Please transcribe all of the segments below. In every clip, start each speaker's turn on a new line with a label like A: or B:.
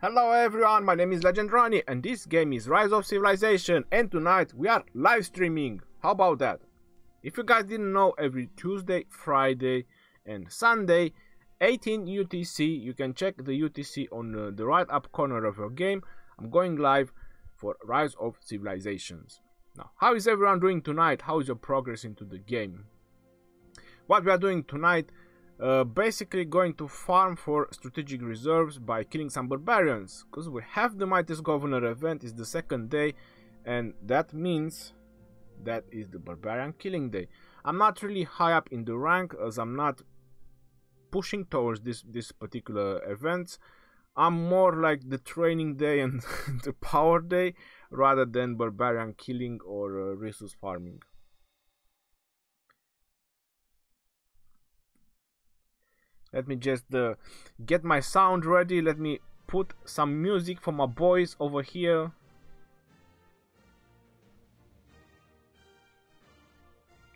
A: Hello everyone, my name is Legend Rhony and this game is Rise of Civilization, and tonight we are live streaming. How about that? If you guys didn't know, every Tuesday, Friday and Sunday 18 UTC, you can check the UTC on the right up corner of your game. I'm going live for Rise of Civilizations. Now, how is everyone doing tonight? How is your progress into the game? What we are doing tonight, basically going to farm for strategic reserves by killing some barbarians, because we have the Mightiest Governor event. Is the second day, and that means that is the barbarian killing day. I'm not really high up in the rank as I'm not pushing towards this particular event. I'm more like the training day and the power day rather than barbarian killing or resource farming. Let me just get my sound ready. Let me put some music for my boys over here.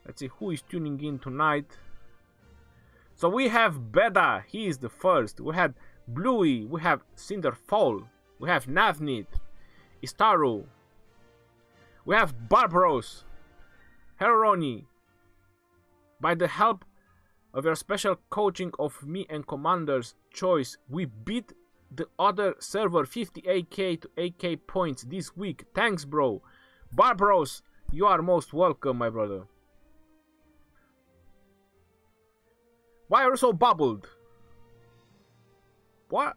A: Let's see who is tuning in tonight. So we have Beda, he is the first. We had Bluey, we have Cinderfall, we have Navnit, Istaru, we have Barbaros, Heroni. By the help of your special coaching of me and Commander's choice, we beat the other server 50 AK to AK points this week. Thanks, bro. Barbaros, you are most welcome, my brother. Why are you so bubbled? What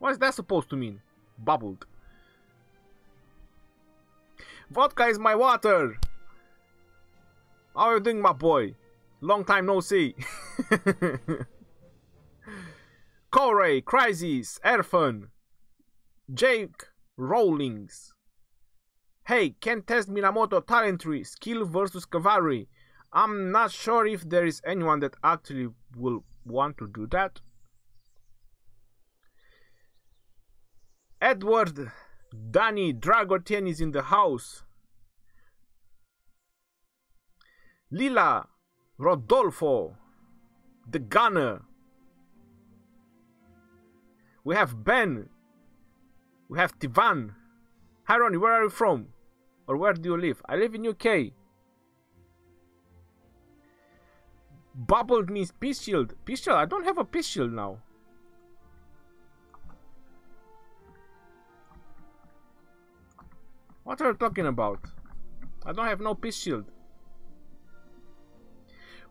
A: is that supposed to mean? Bubbled. Vodka is my water. How are you doing, my boy? Long time no see. Corey, Crisis, Erfan, Jake, Rawlings. Hey, can test Minamoto talent tree, skill versus Cavalry. I'm not sure if there is anyone that actually will want to do that. Edward, Danny, Dragotian is in the house. Lila, Rodolfo, the Gunner. We have Ben. We have Tivan. Hi Ronnie, where are you from? Or where do you live? I live in UK. Bubbled means peace shield. Peace shield? I don't have a peace shield now. What are you talking about? I don't have no peace shield.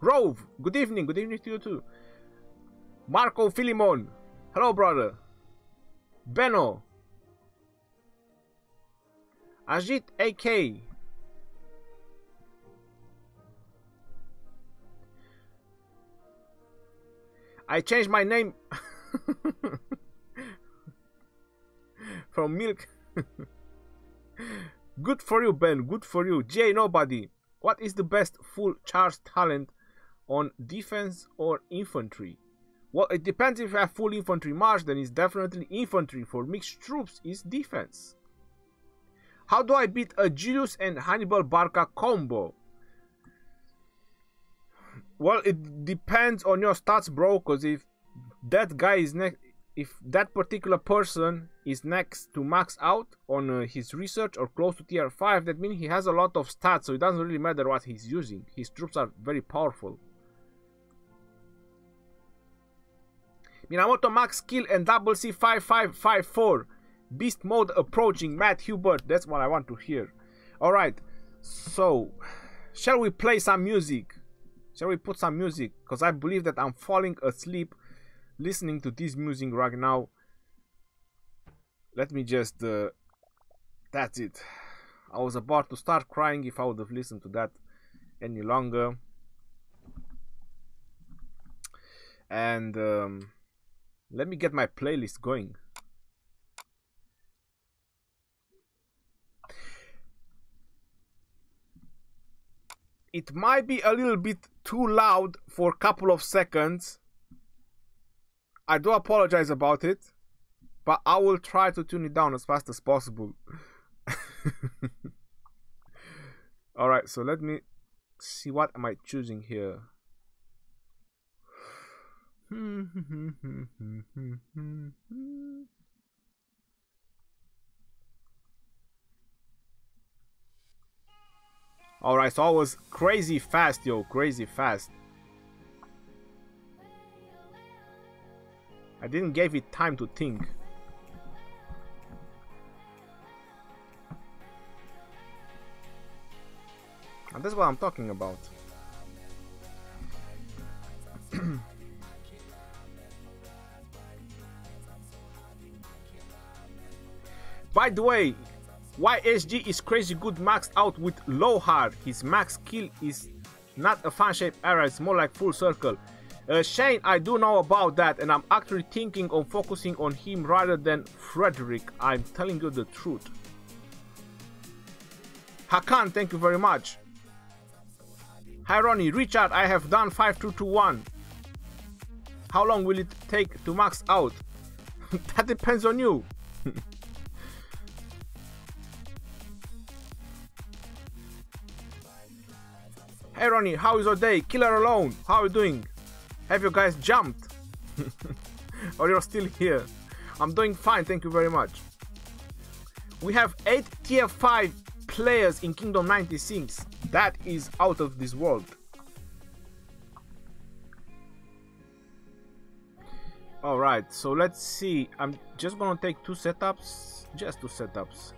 A: Rove, good evening to you too. Marco Filimon, hello brother. Beno, Ajit AK, I changed my name from Milk. Good for you, Ben, good for you. J Nobody, what is the best full charge talent on defense or infantry? Well, it depends. If you have full infantry march, then it's definitely infantry. For mixed troops, is defense. How do I beat a Julius and Hannibal Barca combo? Well, it depends on your stats, bro, because if that guy is next, if that particular person is next to max out on his research or close to tier 5, that means he has a lot of stats, so it doesn't really matter what he's using. His troops are very powerful. Minamoto max skill and double C 5554. Beast mode approaching. Matt Hubert, that's what I want to hear. Alright, so shall we play some music? Shall we put some music? Because I believe that I'm falling asleep listening to this music right now. Let me just that's it. I was about to start crying if I would have listened to that any longer. And let me get my playlist going. It might be a little bit too loud for a couple of seconds. I do apologize about it, but I will try to tune it down as fast as possible. Alright, so let me see, what am I choosing here? Alright, so I was crazy fast, yo, crazy fast. I didn't give it time to think. And that's what I'm talking about. By the way, YSG is crazy good maxed out with low hard. His max kill is not a fan shaped arrow, it's more like full circle. Shane, I do know about that, and I'm actually thinking of focusing on him rather than Frederick. I'm telling you the truth. Hakan, thank you very much. Hi Ronnie, Richard, I have done 5221. How long will it take to max out? That depends on you. Hey Ronnie, how is your day? Killer alone, how are you doing? Have you guys jumped? Or you're still here? I'm doing fine, thank you very much. We have 8 tier 5 players in Kingdom 96. That is out of this world. Alright, so let's see. I'm just gonna take 2 setups. Just 2 setups.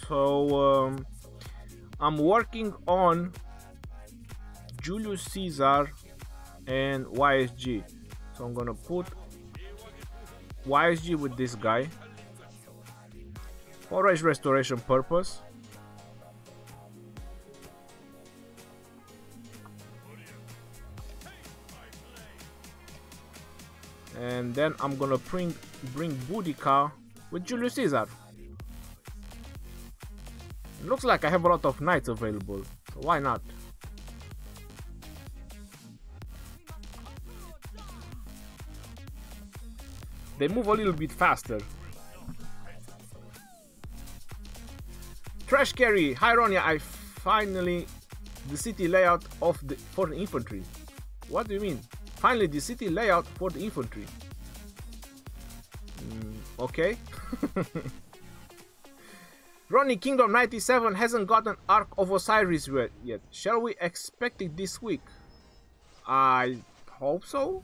A: So I'm working on Julius Caesar and YSG. So I'm gonna put YSG with this guy for age restoration purpose. And then I'm gonna bring Boudica with Julius Caesar. It looks like I have a lot of knights available, so why not? They move a little bit faster. Trash carry, hi Ronia, I finally the city layout of for the infantry. What do you mean? Finally the city layout for the infantry. Okay. Ronnie, Kingdom 97 hasn't gotten Ark of Osiris yet. Shall we expect it this week? I hope so.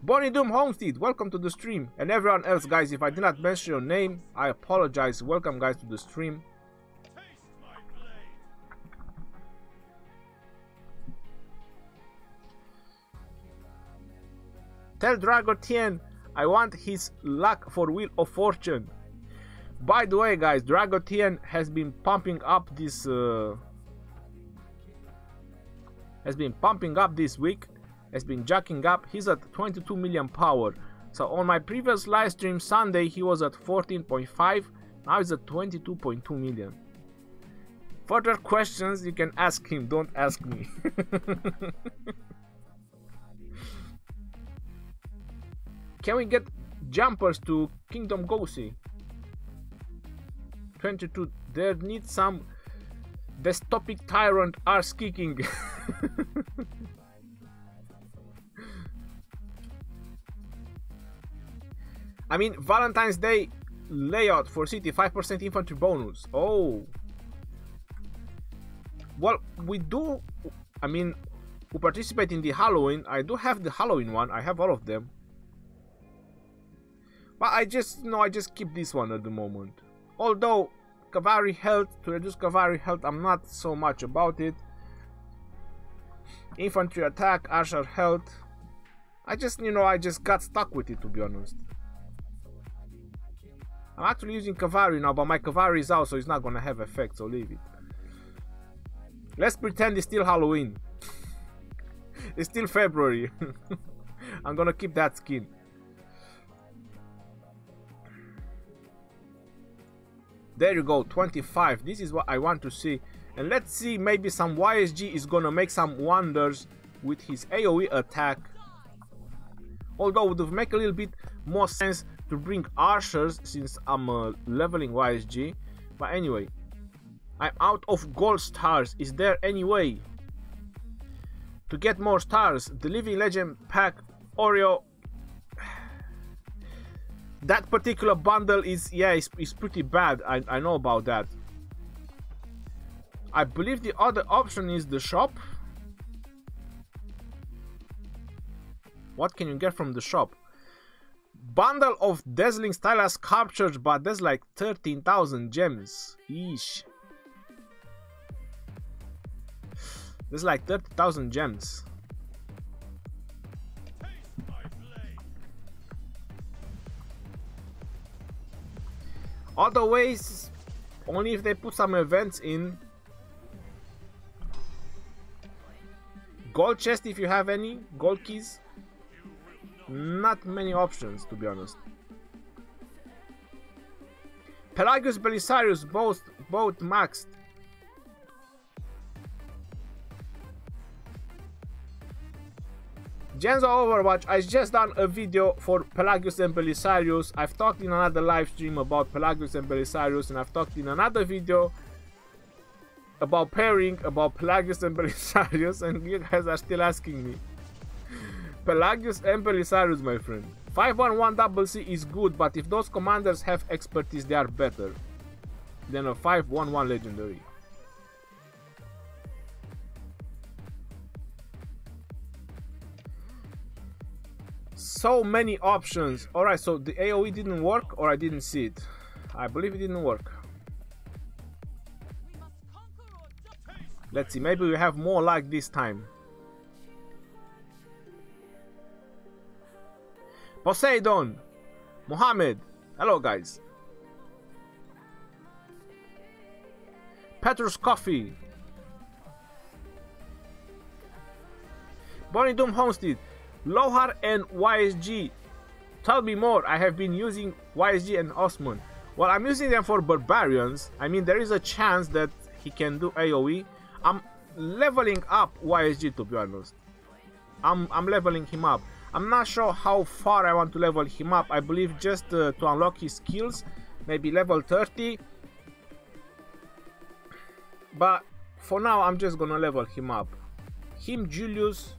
A: Bonnie Doom Homestead, welcome to the stream. And everyone else, guys, if I did not mention your name, I apologize. Welcome, guys, to the stream. Tell Dragotien I want his luck for Wheel of Fortune. By the way, guys, Dragotien has been pumping up this week. Has been jacking up. He's at 22 million power. So on my previous live stream Sunday he was at 14.5. Now he's at 22.2 million. Further questions you can ask him, don't ask me. Can we get jumpers to Kingdom Gosi? 22. There needs some desktoppic tyrant arse kicking. I mean, Valentine's Day layout for city, 5% infantry bonus. Oh. Well, we do, I mean, who participate in the Halloween. I do have the Halloween one. I have all of them. But I just keep this one at the moment. Although Cavalry health, to reduce Cavalry health, I'm not so much about it. Infantry attack, Archer health. I just got stuck with it, to be honest. I'm actually using Cavalry now, but my Cavalry is out, so it's not gonna have effect, so leave it. Let's pretend it's still Halloween. It's still February. I'm gonna keep that skin. There you go, 25. This is what I want to see. And let's see, maybe some YSG is gonna make some wonders with his AoE attack. Although it would make a little bit more sense to bring archers since I'm leveling YSG. But anyway, I'm out of gold stars. Is there any way to get more stars? The Living Legend pack Oreo. that particular bundle is, yeah, is pretty bad. I know about that. I believe the other option is the shop. What can you get from the shop? Bundle of dazzling stylus captured, but there's like 13,000 gems. Eesh. There's like 30,000 gems. Other ways, only if they put some events in. Gold chest if you have any, gold keys. Not many options, to be honest. Pelagius, Belisarius, both maxed. Gens of Overwatch, I just done a video for Pelagius and Belisarius. I've talked in another live stream about Pelagius and Belisarius, and I've talked in another video about pairing about Pelagius and Belisarius, and you guys are still asking me. Pelagius and Belisarius, my friend. 511 double C is good, but if those commanders have expertise, they are better than a 511 legendary. So many options. Alright, so the AoE didn't work, or I didn't see it. I believe it didn't work. Let's see, maybe we have more luck this time. Poseidon, Mohammed, hello guys. Petrus Coffee, Bonnie Doom Homestead, Lohar and YSG. Tell me more. I have been using YSG and Osman. Well, I'm using them for barbarians. I mean, there is a chance that he can do AoE. I'm leveling up YSG, to be honest. I'm leveling him up. I'm not sure how far I want to level him up. I believe just to unlock his skills, maybe level 30. But for now, I'm just gonna level him up. Him, Julius.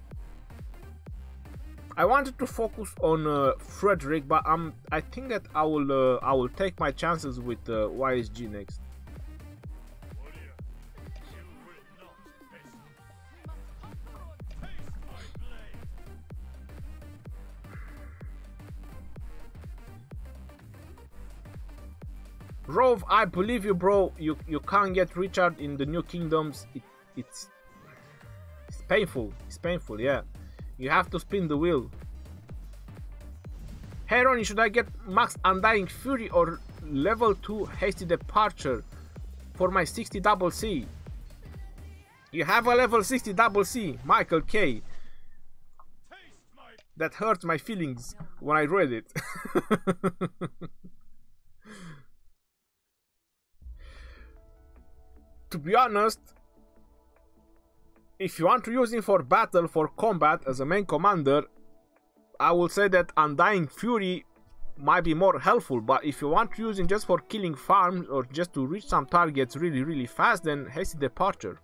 A: I wanted to focus on Frederick, but I think that I will take my chances with YSG next. Rove, I believe you, bro. You can't get Richard in the New Kingdoms. It's painful. It's painful, yeah. You have to spin the wheel. Hey Rhony, should I get max Undying Fury or level 2 Hasty Departure for my 60 double C? You have a level 60 double C, Michael K. That hurts my feelings when I read it. To be honest, if you want to use him for battle, for combat as a main commander, I will say that Undying Fury might be more helpful, but if you want to use him just for killing farms or just to reach some targets really fast, then Hasty Departure.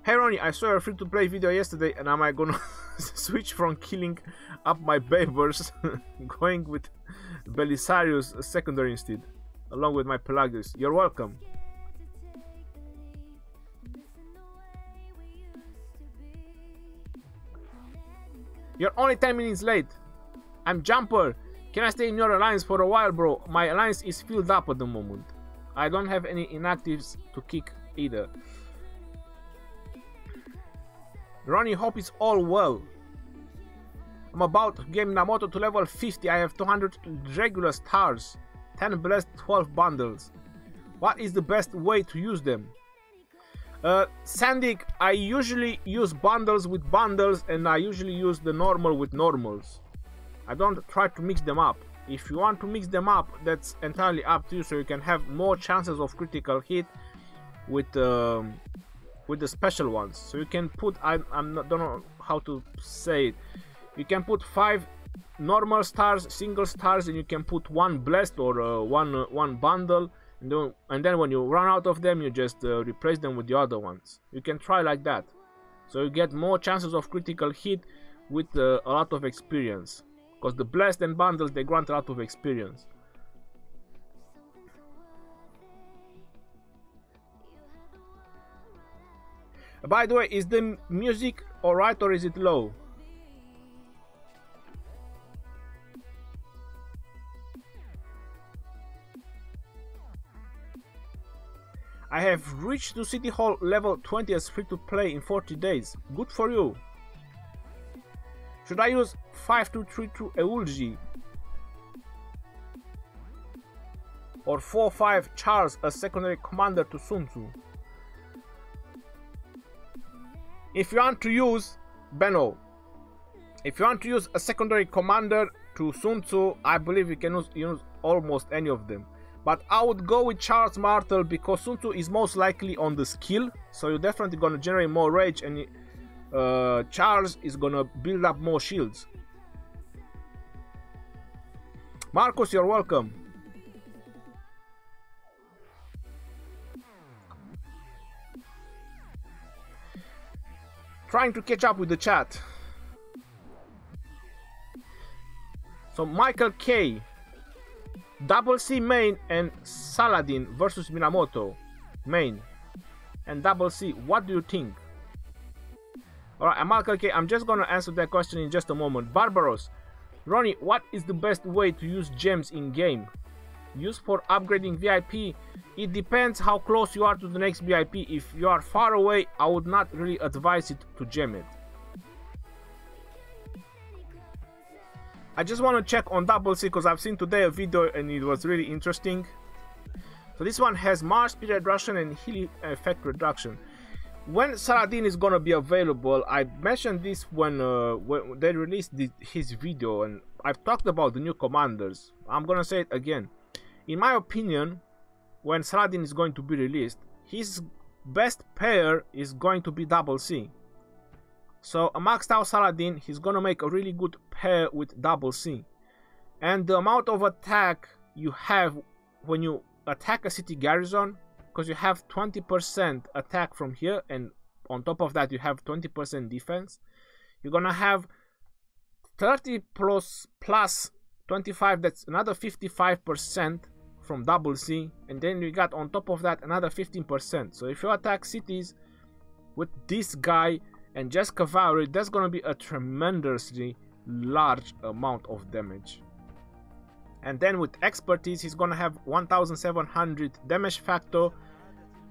A: Hey Rhony, I saw your free-to-play video yesterday, and am I gonna switch from killing up my babers going with Belisarius secondary instead, along with my Pelagius? You're welcome. You're only 10 minutes late. I'm Jumper. Can I stay in your alliance for a while, bro? My alliance is filled up at the moment. I don't have any inactives to kick either. Ronnie, hope it's all well. I'm about to get Minamoto to level 50. I have 200 regular stars, 10 blessed, 12 bundles. What is the best way to use them? Sandik, I usually use bundles with bundles, and I usually use the normal with normals. I don't try to mix them up. If you want to mix them up, that's entirely up to you, so you can have more chances of critical hit with the special ones. So you can put, don't know how to say it. You can put 5 normal stars, single stars, and you can put 1 blessed or one bundle. And then when you run out of them, you just replace them with the other ones. You can try like that, so you get more chances of critical hit with a lot of experience because the blessed and bundles, they grant a lot of experience. By the way, is the music alright or is it low? I have reached to City Hall level 20 as free to play in 40 days. Good for you. Should I use 5232 Eulji or 45 Charles as secondary commander to Sun Tzu? If you want to use Benno, if you want to use a secondary commander to Sun Tzu, I believe you can use almost any of them. But I would go with Charles Martel because Sun Tzu is most likely on the skill, so you're definitely gonna generate more rage, and Charles is gonna build up more shields. Marcus, you're welcome. Trying to catch up with the chat. So Michael K, Double C main and Saladin versus Minamoto main and Double C, what do you think? Alright, Michael K, I'm just gonna answer that question in just a moment. Barbaros, Ronnie, what is the best way to use gems in game? Use for upgrading VIP? It depends how close you are to the next VIP. If you are far away, I would not really advise it to gem it. I just want to check on Double C because I've seen today a video and it was really interesting. So this one has Mars speed reduction and healing effect reduction. When Saladin is gonna be available, I mentioned this when they released his video, and I've talked about the new commanders. I'm gonna say it again. In my opinion, when Saladin is going to be released, his best pair is going to be Double C. So a maxed out Saladin, he's gonna make a really good pair with Double C. And the amount of attack you have when you attack a city garrison, because you have 20% attack from here, and on top of that you have 20% defense, you're gonna have 30 plus 25, that's another 55% from Double C, and then you got on top of that another 15%. So if you attack cities with this guy and just cavalry, that's gonna be a tremendously large amount of damage. And then with expertise, he's gonna have 1700 damage factor.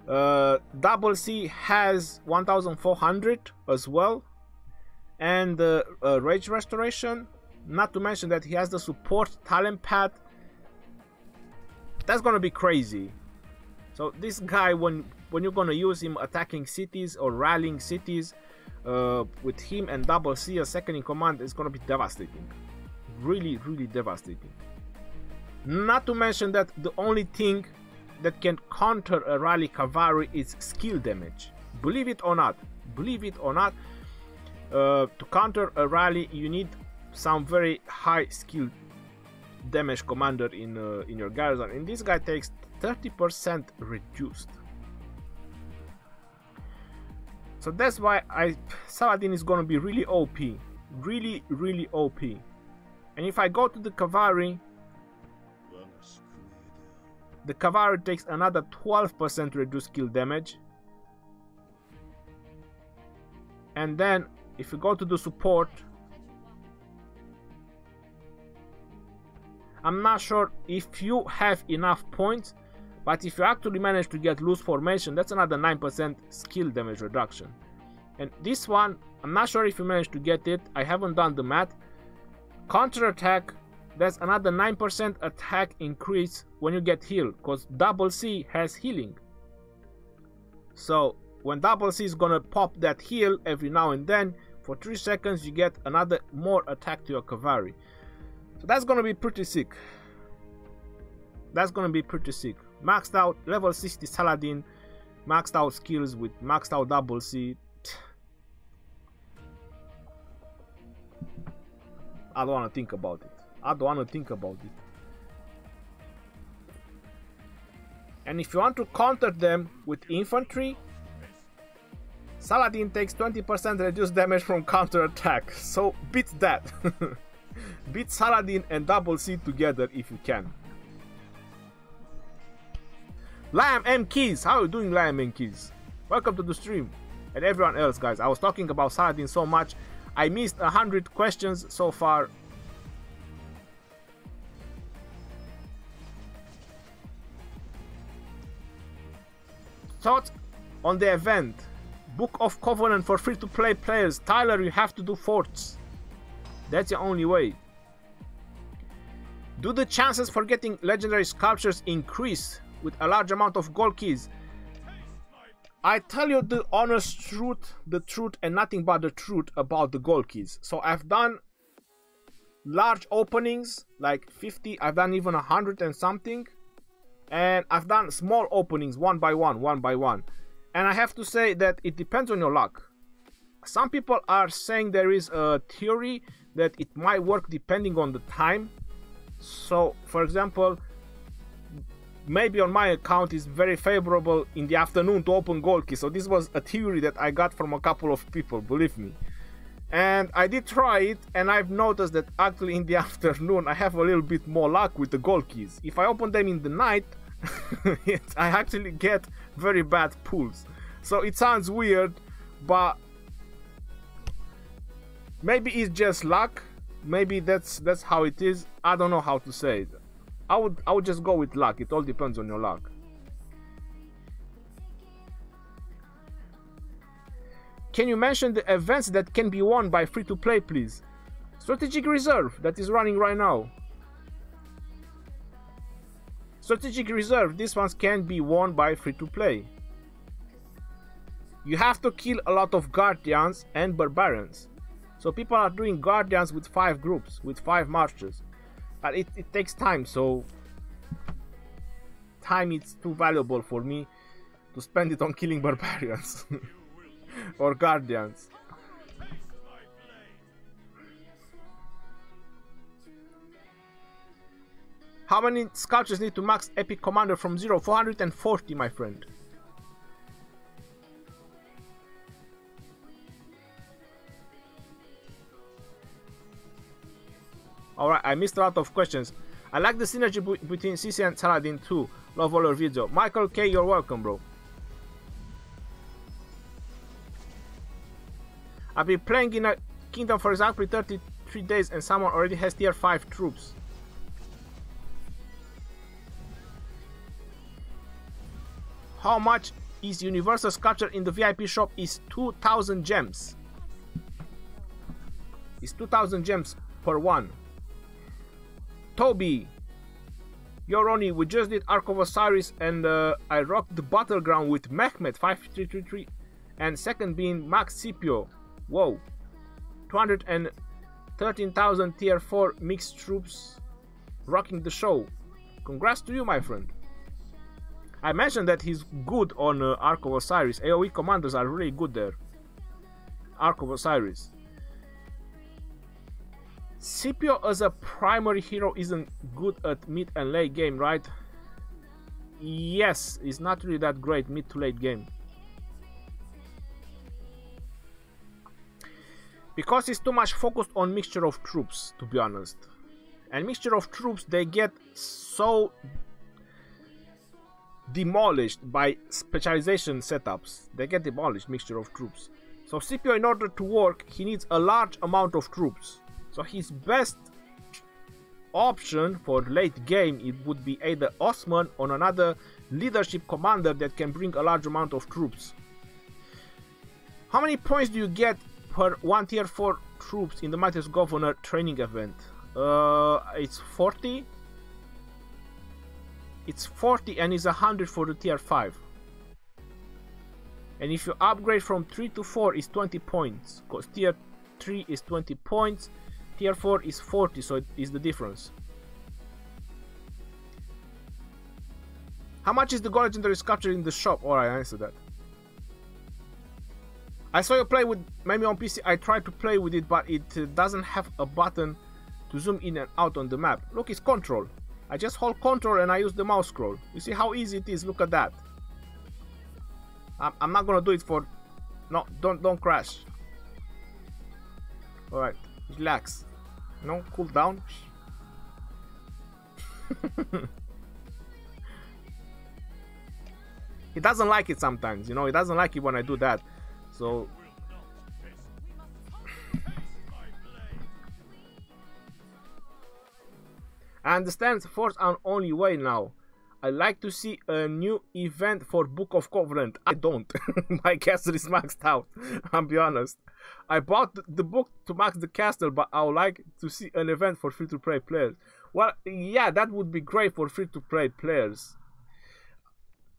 A: Double C has 1400 as well, and rage restoration. Not to mention that he has the support talent pad. That's gonna be crazy. So this guy, when you're gonna use him attacking cities or rallying cities, with him and Double C as second in command, is gonna be devastating. Really, really devastating. Not to mention that the only thing that can counter a rally cavalry is skill damage. Believe it or not, to counter a rally you need some very high skill damage commander in your garrison, and this guy takes 30% reduced. So that's why Saladin is gonna be really OP, really, really OP. And if I go to the cavalry, the cavalry takes another 12% reduced skill damage. And then if you go to the support, I'm not sure if you have enough points, but if you actually manage to get loose formation, that's another 9% skill damage reduction. And this one, I'm not sure if you managed to get it, I haven't done the math. Counter attack, that's another 9% attack increase when you get healed, because Double C has healing. So when Double C is gonna pop that heal every now and then, for 3 seconds you get another more attack to your cavalry. So that's gonna be pretty sick. That's gonna be pretty sick. Maxed out level 60 Saladin, maxed out skills with maxed out Double C. I don't wanna think about it. And if you want to counter them with infantry, Saladin takes 20% reduced damage from counter attack. So beat that. Beat Saladin and Double C together if you can. Liam M. Keys, how are you doing, Liam M. Keys? Welcome to the stream. And everyone else, guys. I was talking about Saladin so much. I missed 100 questions so far. Thoughts on the event. Book of Covenant for free-to-play players. Tyler, you have to do forts. That's the only way. Do the chances for getting legendary sculptures increase with a large amount of gold keys? I tell you the honest truth, the truth and nothing but the truth about the gold keys. So I've done large openings, like 50, I've done even 100 and something. And I've done small openings one by one. And I have to say that it depends on your luck. Some people are saying there is a theory that it might work depending on the time. So, for example, maybe on my account is very favorable in the afternoon to open gold keys. So this was a theory that I got from a couple of people, believe me. And I did try it, and I've noticed that actually in the afternoon I have a little bit more luck with the gold keys. If I open them in the night, I actually get very bad pulls. So it sounds weird, but maybe it's just luck. Maybe that's how it is. I don't know how to say it. I would just go with luck. It all depends on your luck. Can you mention the events that can be won by free-to-play, please? Strategic Reserve, that is running right now. Strategic Reserve, these ones can be won by free-to-play. You have to kill a lot of Guardians and Barbarians. So people are doing Guardians with 5 groups, with 5 marches. But it takes time, so time is too valuable for me to spend it on killing Barbarians or Guardians. How many sculptures need to max Epic Commander from 0? 440, my friend. Alright, I missed a lot of questions. I like the synergy between CC and Saladin too. Love all your video. Michael K, you're welcome, bro. I've been playing in a kingdom for exactly 33 days and someone already has tier 5 troops. How much is universal sculpture in the VIP shop? Is 2,000 gems. It's 2,000 gems per one. Toby, yo Ronnie, we just did Ark of Osiris and I rocked the battleground with Mehmet 5333 and second being Max Scipio. Whoa, 213,000 tier 4 mixed troops rocking the show. Congrats to you, my friend. I mentioned that he's good on Ark of Osiris. AoE commanders are really good there. Ark of Osiris. Scipio as a primary hero isn't good at mid and late game, right? Yes, it's not really that great mid to late game. Because it's too much focused on mixture of troops, to be honest. And mixture of troops, they get so demolished by specialization setups. They get demolished, mixture of troops. So Scipio, in order to work, he needs a large amount of troops. So his best option for late game, it would be either Osman or another leadership commander that can bring a large amount of troops. How many points do you get per one tier 4 troops in the Mightiest Governor training event? It's 40. It's 40 and it's 100 for the tier 5. And if you upgrade from 3 to 4, it's 20 points. Because tier 3 is 20 points. Tier 4 is 40, so it is the difference. How much is the gold legendary sculpture in the shop? Alright, I answered that. I saw you play with maybe on PC. I tried to play with it, but it doesn't have a button to zoom in and out on the map. Look, it's control. I just hold control and I use the mouse scroll. You see how easy it is? Look at that. I'm not gonna do it for... No, don't crash. Alright. Relax. No cooldown. He doesn't like it sometimes, you know, he doesn't like it when I do that. So I understand force our only way now. I like to see a new event for Book of Covenant. I don't. My castle is maxed out. I'll be honest. I bought the book to max the castle, but I would like to see an event for free-to-play players. Well, yeah, that would be great for free-to-play players.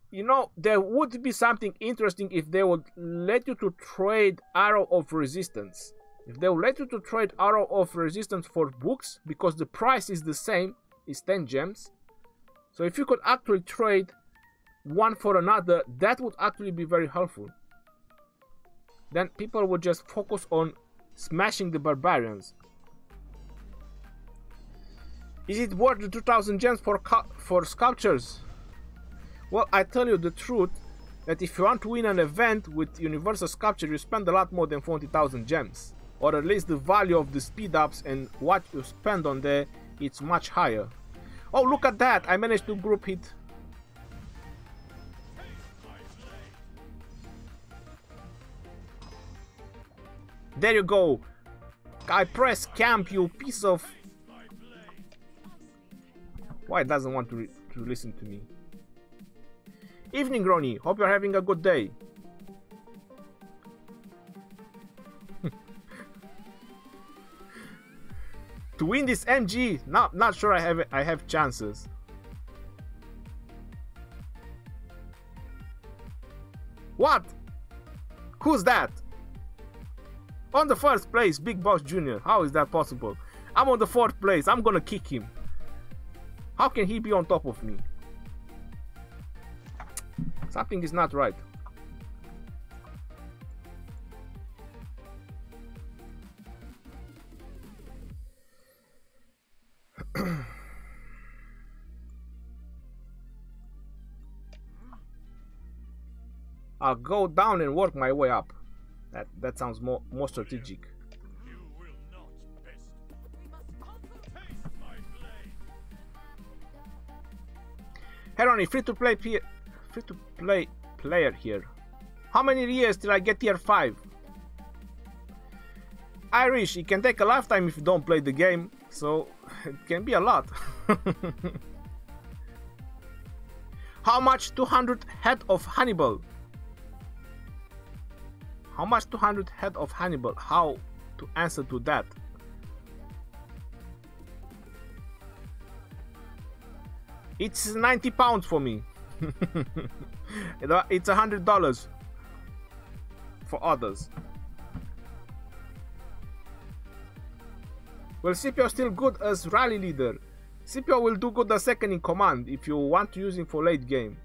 A: You know, there would be something interesting if they would let you to trade Arrow of Resistance. If they would let you to trade Arrow of Resistance for books, because the price is the same, it's 10 gems. So if you could actually trade one for another, that would actually be very helpful. Then people would just focus on smashing the barbarians. Is it worth the 2000 gems for sculptures? Well, I tell you the truth, that if you want to win an event with Universal Sculpture, you spend a lot more than 40,000 gems. Or at least the value of the speed ups and what you spend on there, it's much higher. Oh, look at that! I managed to group hit. There you go! I press camp, you piece of... Why it doesn't want to listen to me? Evening, Rhony. Hope you're having a good day. To win this MGE, not sure I have chances. What? Who's that? On the first place, Big Boss Jr. How is that possible? I'm on the 4th place. I'm gonna kick him. How can he be on top of me? Something is not right. I'll go down and work my way up. That sounds more strategic. Hey Rhony, free-to-play player here. How many years till I get tier 5? Irish, it can take a lifetime if you don't play the game, so it can be a lot. How much 200 head of Hannibal? How much 200 head of Hannibal? How to answer to that? It's 90 pounds for me. It's $100 for others. Well, Scipio is still good as rally leader. Scipio will do good as second in command if you want to use him for late game.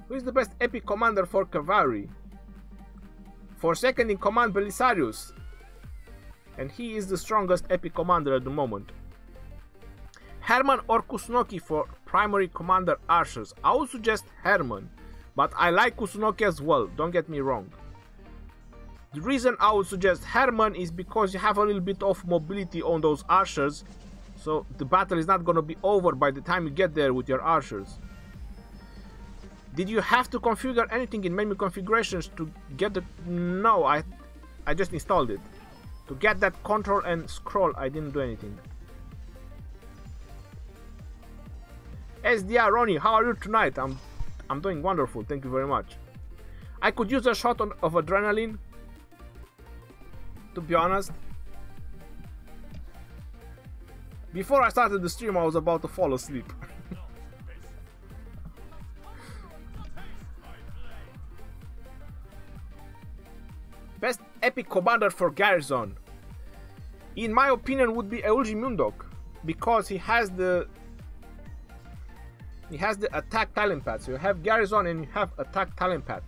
A: Who is the best epic commander for Cavalry? For second in command, Belisarius. And he is the strongest epic commander at the moment. Herman or Kusunoki for primary commander archers. I would suggest Herman, but I like Kusunoki as well, don't get me wrong. The reason I would suggest Herman is because you have a little bit of mobility on those archers, so the battle is not going to be over by the time you get there with your archers. Did you have to configure anything in menu configurations to get the... No, I just installed it. To get that control and scroll, I didn't do anything. SDR Rhony, how are you tonight? I'm doing wonderful, thank you very much. I could use a shot of adrenaline, to be honest. Before I started the stream, I was about to fall asleep. Best epic commander for Garrison, in my opinion, would be Eugi Mundok, because he has the attack talent pad. So you have Garrison and you have attack talent pad.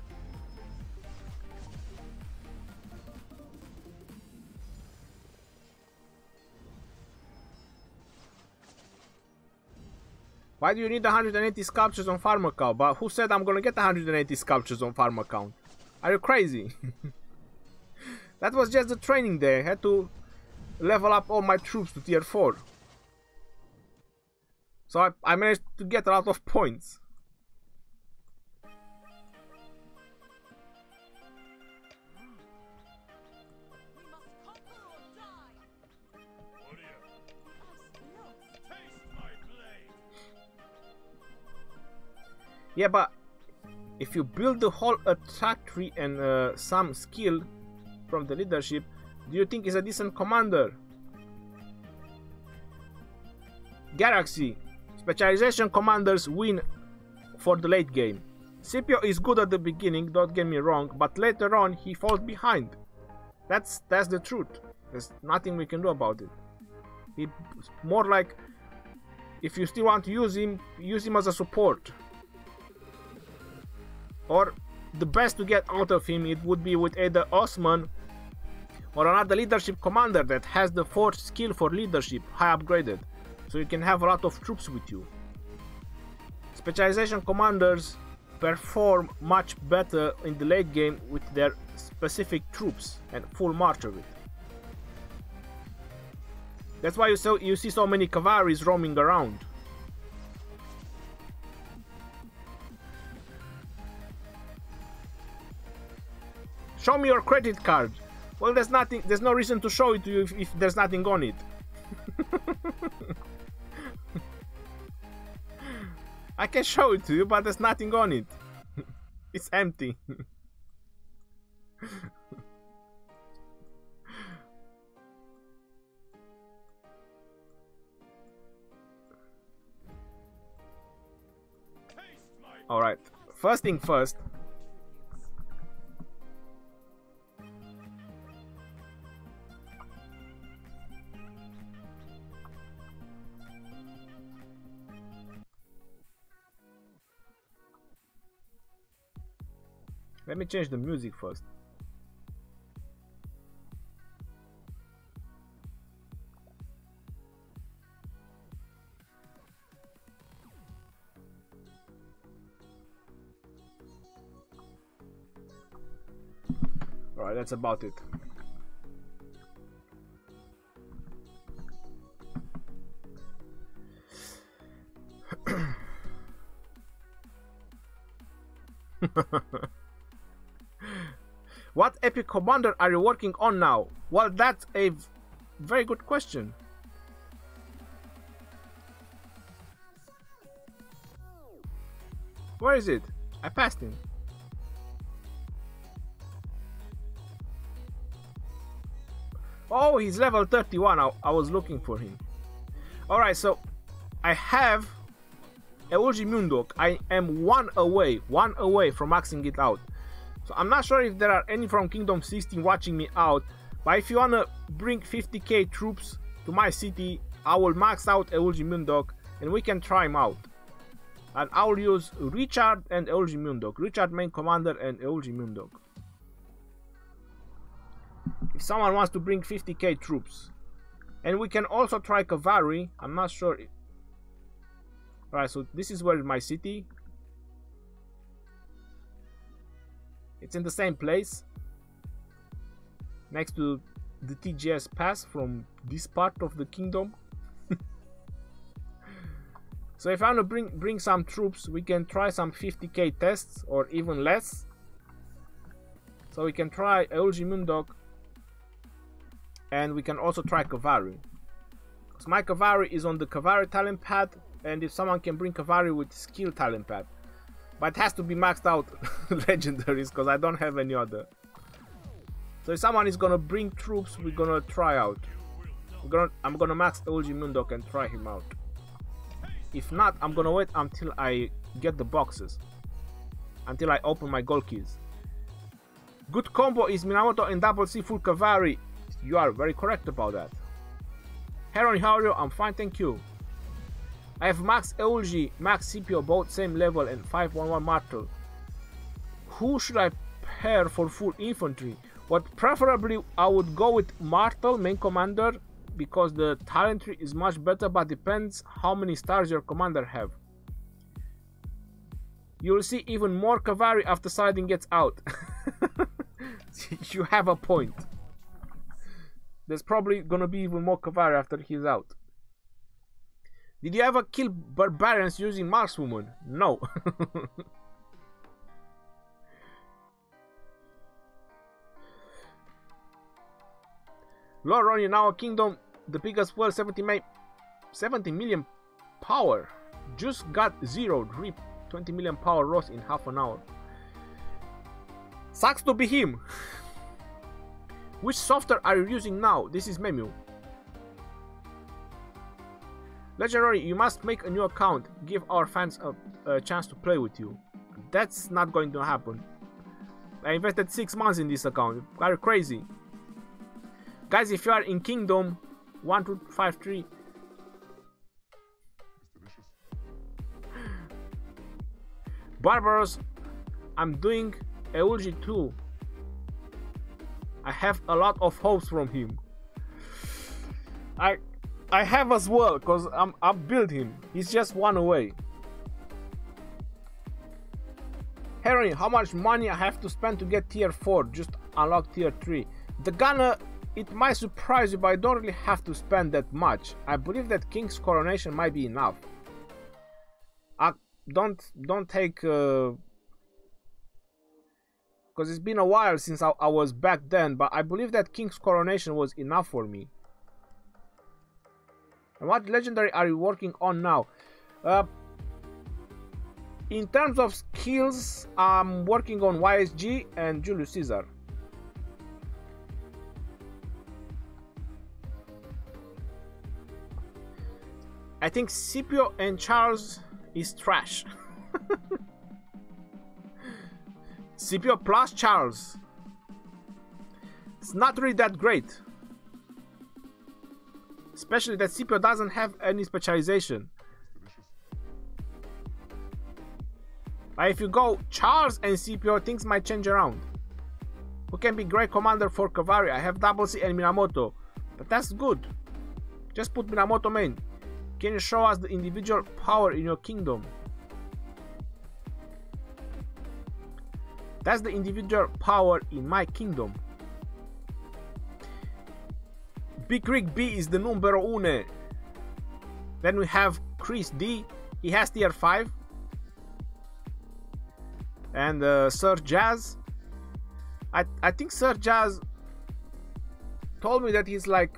A: Why do you need 180 sculptures on farm account? But who said I'm gonna get 180 sculptures on farm account? Are you crazy? That was just the training day. I had to level up all my troops to tier 4. So I managed to get a lot of points. Yeah, but if you build the whole attack tree and some skill from the leadership, do you think he's a decent commander? Galaxy. Specialization commanders win for the late game. Scipio is good at the beginning, don't get me wrong, but later on he falls behind. That's the truth. There's nothing we can do about it. It's more like, if you still want to use him as a support. Or the best to get out of him, it would be with either Osman or another leadership commander that has the force skill for leadership high upgraded, so you can have a lot of troops with you. Specialization commanders perform much better in the late game with their specific troops and full march of it. That's why you see so many cavalries roaming around. Show me your credit card. Well, there's no reason to show it to you if there's nothing on it. I can show it to you, but there's nothing on it. It's empty. Alright, first thing first. Let me change the music first. Alright, that's about it. What epic commander are you working on now? Well, that's a very good question. Where is it? I passed him. Oh, he's level 31. I was looking for him. Alright, so I have Eulji Mundok. I am one away from maxing it out. So I'm not sure if there are any from Kingdom 16 watching me out, but if you wanna bring 50k troops to my city, I will max out Eulji Mundok and we can try him out. And I will use Richard and Eulji Mundok. Richard main commander and Eulji Mundok. If someone wants to bring 50k troops. And we can also try Cavalry. I'm not sure. Alright, so this is where my city. It's in the same place. Next to the TGS pass from this part of the kingdom. So if I want to bring some troops, we can try some 50k tests or even less. So we can try Eulji Mundok. And we can also try Cavalry. Because my Cavalry is on the Cavalry talent pad. And if someone can bring Cavalry with skill talent pad. But it has to be maxed out legendaries because I don't have any other. So if someone is gonna bring troops, we're gonna try out. I'm gonna max Eulji Mundok and try him out. If not, I'm gonna wait until I get the boxes. Until I open my gold keys. Good combo is Minamoto and Double C full Cavalry. You are very correct about that. Heron, how are you? I'm fine, thank you. I have Max Eulji, Max Scipio, both same level and 511 Martel. Who should I pair for full infantry? What preferably I would go with Martel, main commander, because the talent tree is much better, but depends how many stars your commander have. You will see even more Cavalry after Saladin gets out. You have a point. there's probably gonna be even more cavalry after he's out. Did you ever kill barbarians using markswoman? No. Lord Rhony, now a kingdom, the biggest world, 70 million power. Just got zeroed. Rip, 20 million power lost in half an hour. Sucks to be him. Which software are you using now? This is Memu. Legend Rhony, you must make a new account. Give our fans a chance to play with you. That's not going to happen. I invested 6 months in this account. Are you crazy? Guys, if you are in Kingdom 1, 2, 5, 3. Barbaros, I'm doing Eulgi too. I have a lot of hopes from him. I have as well, because I've built him. He's just one away. Henry, how much money I have to spend to get tier 4? Just unlock tier 3. The gunner, it might surprise you, but I don't really have to spend that much. I believe that King's Coronation might be enough. Don't take because it's been a while since I was back then, but I believe that King's Coronation was enough for me. And what legendary are you working on now? In terms of skills, I'm working on YSG and Julius Caesar. I think Scipio and Charles is trash. Scipio plus Charles. It's not really that great. Especially that Scipio doesn't have any specialization. But if you go Charles and Scipio, things might change around. Who can be great commander for Cavalry? I have Double C and Minamoto. But that's good. Just put Minamoto main. Can you show us the individual power in your kingdom? That's the individual power in my kingdom. Big Rick B is the numero uno. Then we have Chris D. He has tier 5. And Sir Jazz. I think Sir Jazz told me that he's like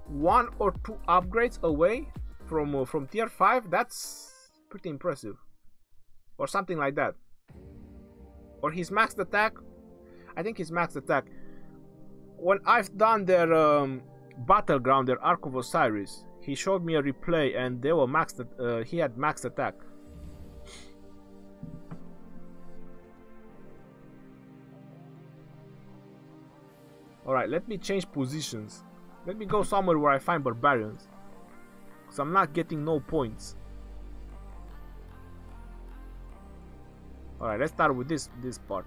A: 1 or 2 upgrades away from tier 5. That's pretty impressive. Or something like that. Or his maxed attack. I think his maxed attack. When I've done their Battleground, their Ark of Osiris, he showed me a replay and they were maxed. He had maxed attack. Alright, let me change positions. Let me go somewhere where I find barbarians. Because I'm not getting no points. Alright, let's start with this part.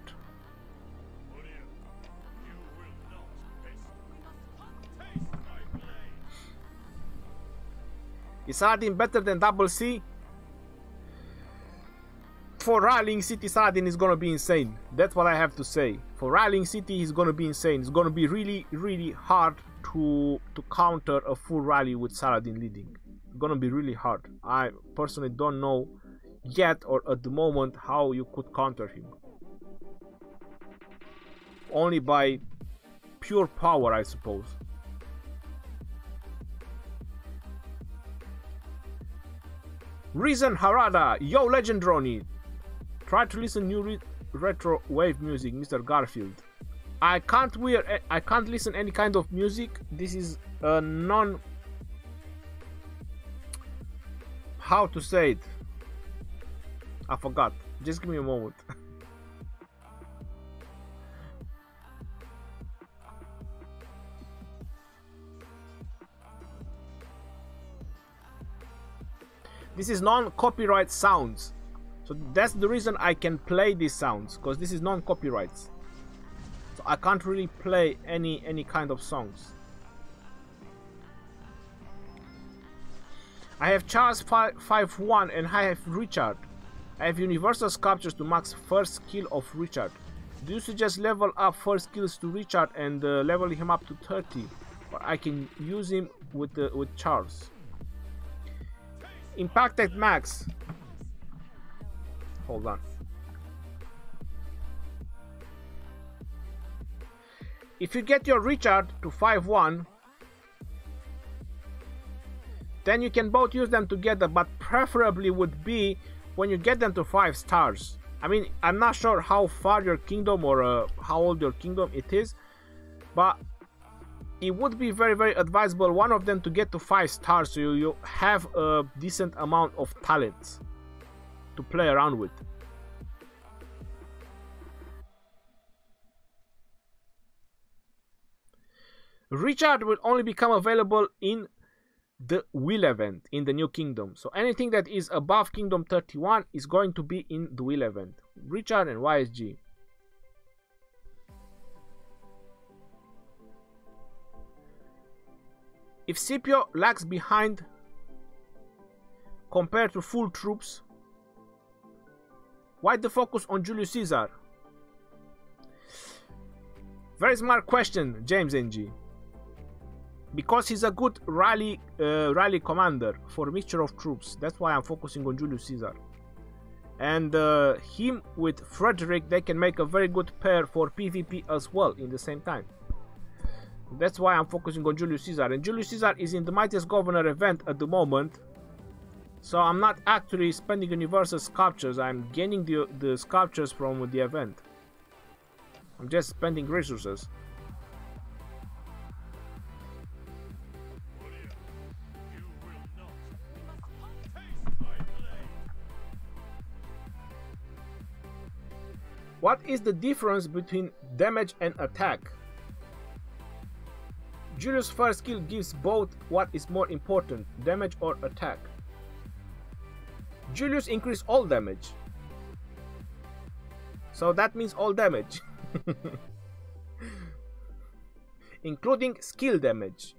A: Is Saladin better than Double C? For Rallying City, Saladin is gonna be insane. That's what I have to say. For Rallying City, he's gonna be insane. It's gonna be really, really hard to counter a full rally with Saladin leading. It's gonna be really hard. I personally don't know yet or at the moment how you could counter him. Only by pure power, I suppose. Reason Harada, yo Legend Rhony. Try to listen new retro wave music, Mr. Garfield. I can't listen any kind of music. This is a non. How to say it? I forgot. Just give me a moment. This is non-copyright sounds. So that's the reason I can play these sounds, because this is non-copyrights. So I can't really play any kind of songs. I have Charles 5-1 and I have Richard. I have universal sculptures to max first skill of Richard. Do you suggest level up first skills to Richard and level him up to 30? but I can use him with Charles. Impacted max. Hold on. If you get your Richard to 5-1, then you can both use them together, but preferably would be when you get them to 5 stars. I mean, I'm not sure how far your kingdom or how old your kingdom it is, but it would be very, very advisable one of them to get to 5 stars, so you have a decent amount of talents to play around with. Richard will only become available in the wheel event in the new kingdom, so anything that is above kingdom 31 is going to be in the wheel event. Richard and YSG. If Scipio lags behind compared to full troops, why the focus on Julius Caesar? Very smart question, James NG. Because he's a good rally commander for a mixture of troops. That's why I'm focusing on Julius Caesar. And him with Frederick, they can make a very good pair for PvP as well in the same time. That's why I'm focusing on Julius Caesar. And Julius Caesar is in the Mightiest Governor event at the moment. So I'm not actually spending universal sculptures. I'm gaining the sculptures from the event. I'm just spending resources. What is the difference between damage and attack? Julius' first skill gives both. What is more important, damage or attack? Julius increase all damage. So that means all damage. Including skill damage.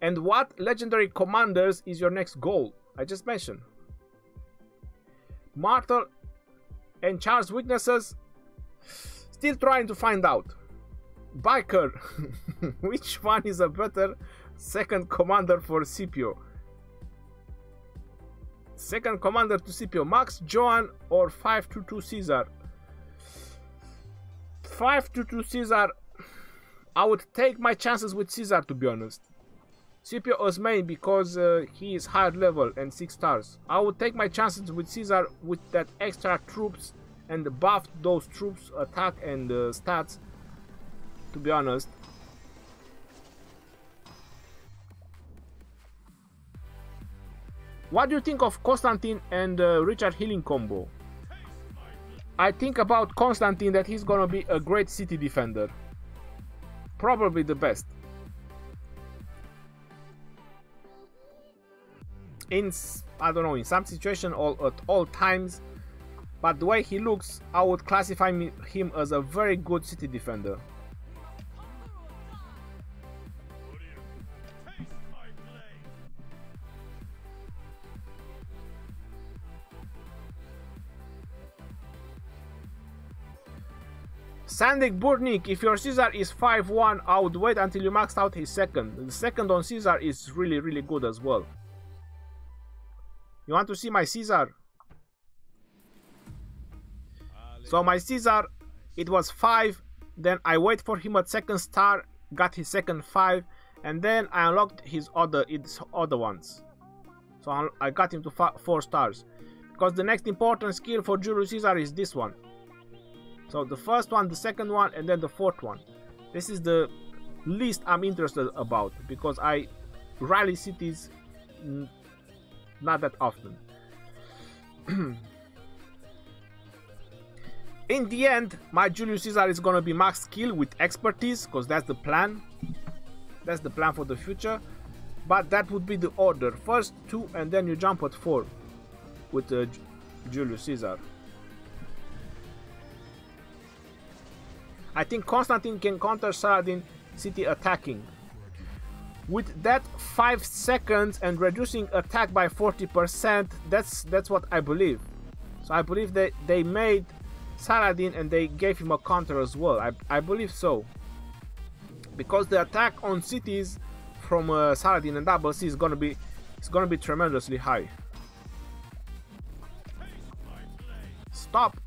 A: And what legendary commanders is your next goal? I just mentioned. Martel and Charles' weaknesses, still trying to find out. Biker, which one is a better second commander for Scipio? Second commander to Scipio, Max, Joan or 522 Caesar? 522 Caesar, I would take my chances with Caesar, to be honest. Scipio as main because he is higher level and 6 stars. I would take my chances with Caesar with that extra troops and buff those troops attack and stats, to be honest. What do you think of Constantine and Richard healing combo? I think about Constantine that he's gonna be a great city defender. Probably the best. In, I don't know, in some situation or at all times, but the way he looks, I would classify him as a very good city defender. Sandik Burnik, if your Caesar is 5-1, I would wait until you maxed out his second. The second on Caesar is really, really good as well. You want to see my Caesar? So my Caesar, it was 5, then I wait for him at second star, got his second 5, and then I unlocked his other ones. So I got him to 4 stars. Because the next important skill for Julius Caesar is this one. So the first one, the second one, and then the 4th one. This is the least I'm interested about, because I rally cities not that often. In the end, my Julius Caesar is gonna be max skill with expertise, because that's the plan. That's the plan for the future. But that would be the order. First 2 and then you jump at 4 with Julius Caesar. I think Constantine can counter Saladin city attacking. With that 5 seconds and reducing attack by 40%, that's what I believe. So I believe that they made Saladin and they gave him a counter as well. I believe so. because the attack on cities from Saladin and Double C is gonna be tremendously high. Stop.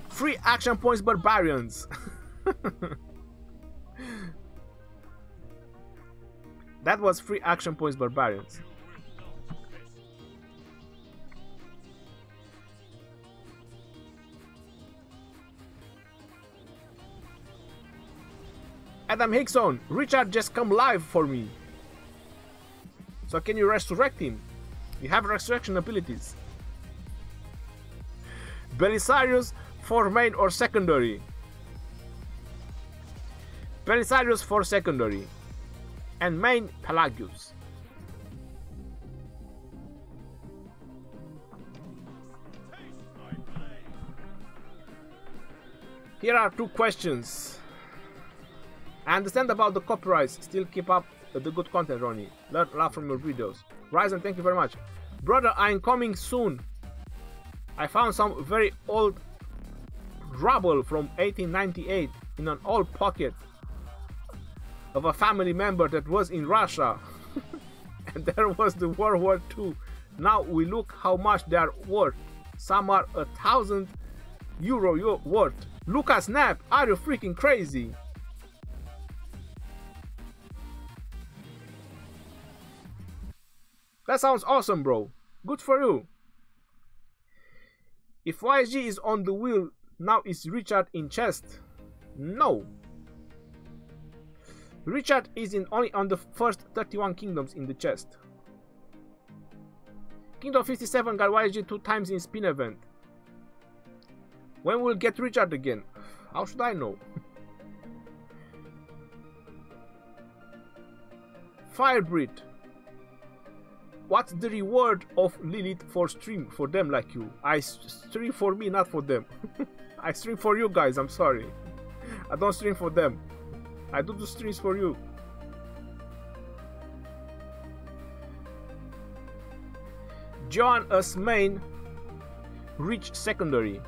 A: Free action points, barbarians. That was free action points, barbarians. Adam Hickson, Richard just come live for me. So can you resurrect him? You have resurrection abilities. Belisarius for main or secondary. Belisarius for secondary. And main Pelagius. Here are 2 questions. I understand about the copyrights. Still keep up the good content, Ronnie. Learn a lot from your videos. Ryzen, thank you very much. Brother, I'm coming soon. I found some very old rubble from 1898 in an old pocket of a family member that was in Russia. And there was the World War II. Now we look how much they are worth. Some are 1,000 euro worth. Lucas Snap, are you freaking crazy? That sounds awesome, bro. Good for you. If YG is on the wheel, now is Richard in chest? No. Richard is only on the first 31 kingdoms in the chest. Kingdom 57 got YG 2 times in spin event. When will get Richard again? How should I know? Firebreed. What's the reward of Lilith for stream for them like you? I stream for me, not for them. I stream for you guys, I'm sorry. I don't stream for them. I do the streams for you. John as main, reach secondary.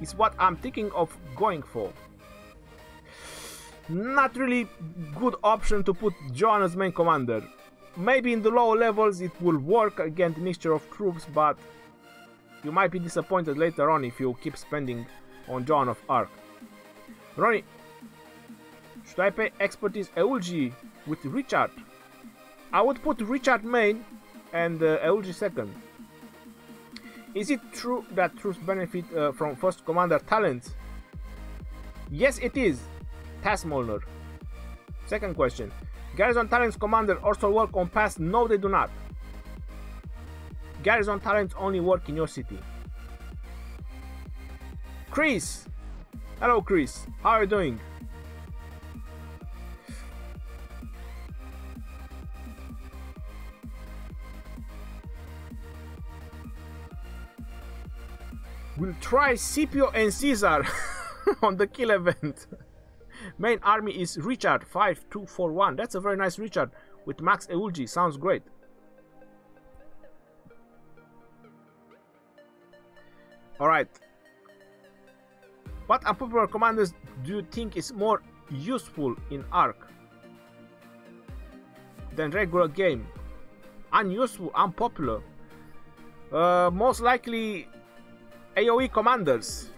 A: Is what I'm thinking of going for. Not really good option to put John as main commander. Maybe in the lower levels it will work against mixture of troops, but you might be disappointed later on if you keep spending on John of Arc. Ronnie, should I pay expertise Eulgi with Richard? I would put Richard main and Eulgi second. Is it true that troops benefit from first commander talents? Yes, it is. Tasmolner. Second question. Garrison talents commander also work on pass? No, they do not. Garrison talents only work in your city. Chris! Hello Chris, how are you doing? We'll try Scipio and Caesar on the kill event. Main army is Richard 5241. That's a very nice Richard with Max Eulgi. Sounds great. Alright. What unpopular commanders do you think is more useful in Arc than regular game? Unuseful, unpopular. Most likely AoE commanders.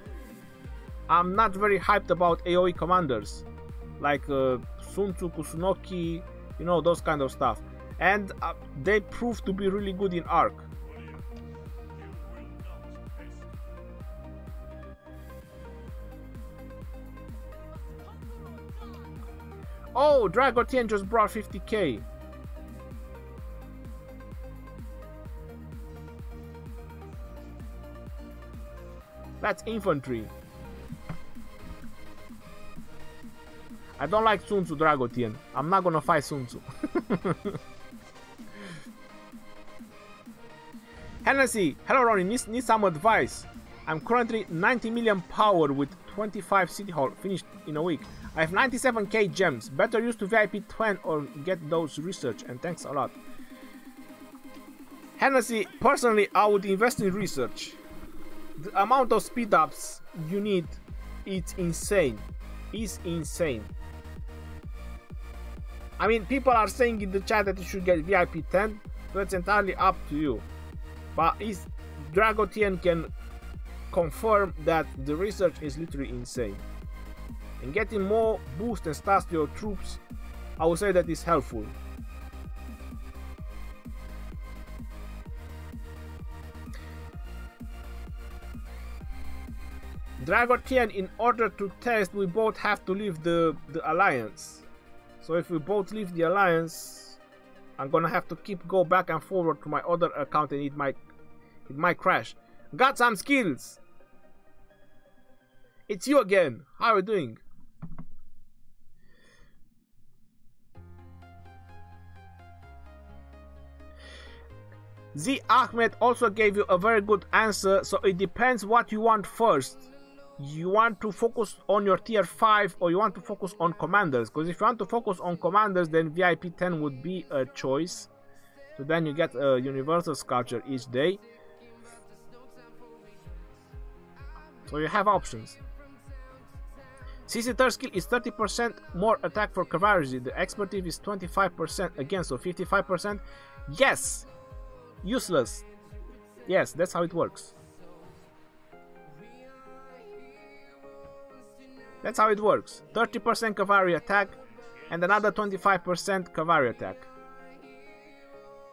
A: I'm not very hyped about AoE commanders like Sun Tzu, Kusunoki, you know, those kind of stuff. And they prove to be really good in Arc. Oh, Dragotien just brought 50k. That's infantry. I don't like Sun Tzu Dragotien. I'm not gonna fight Sun Tzu. Hennessy, hello Ronnie, need some advice. I'm currently 90 million power with 25 city hall finished in a week. I have 97k gems. Better use to VIP 20 or get those research, and thanks a lot. Hennessy, personally I would invest in research. The amount of speed ups you need, it's insane. It's insane. I mean, people are saying in the chat that you should get VIP 10, so it's entirely up to you. But Dragotien can confirm that the research is literally insane. And getting more boost and stats to your troops, I would say that is helpful. Dragotien, in order to test, we both have to leave the alliance. So if we both leave the alliance, I'm gonna have to go back and forward to my other account, and it might crash. Got some skills. It's you again. How are you doing? Z Ahmed also gave you a very good answer. So it depends what you want first. You want to focus on your tier 5 or you want to focus on commanders? Because if you want to focus on commanders, then VIP 10 would be a choice. So then you get a universal sculpture each day. So you have options. CC third skill is 30% more attack for Cavalry. The expertise is 25% again, so 55%. Yes! Useless. Yes, that's how it works. That's how it works. 30% Cavalry attack and another 25% Cavalry attack.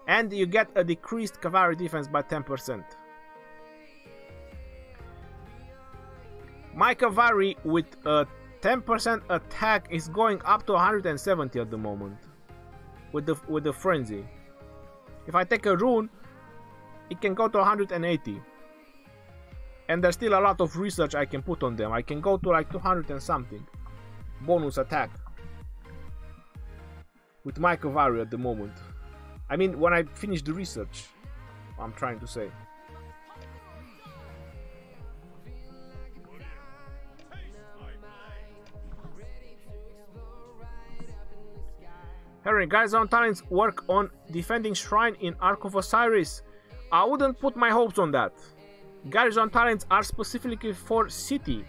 A: And you get a decreased Cavalry defense by 10%. My Cavalry with a 10% attack is going up to 170 at the moment with the frenzy. If I take a rune, it can go to 180. And there's still a lot of research I can put on them. I can go to like 200 and something bonus attack with my Cavalry at the moment. I mean, when I finish the research, I'm trying to say. Harry, guys on talents work on defending shrine in Ark of Osiris. I wouldn't put my hopes on that. Garrison talents are specifically for city.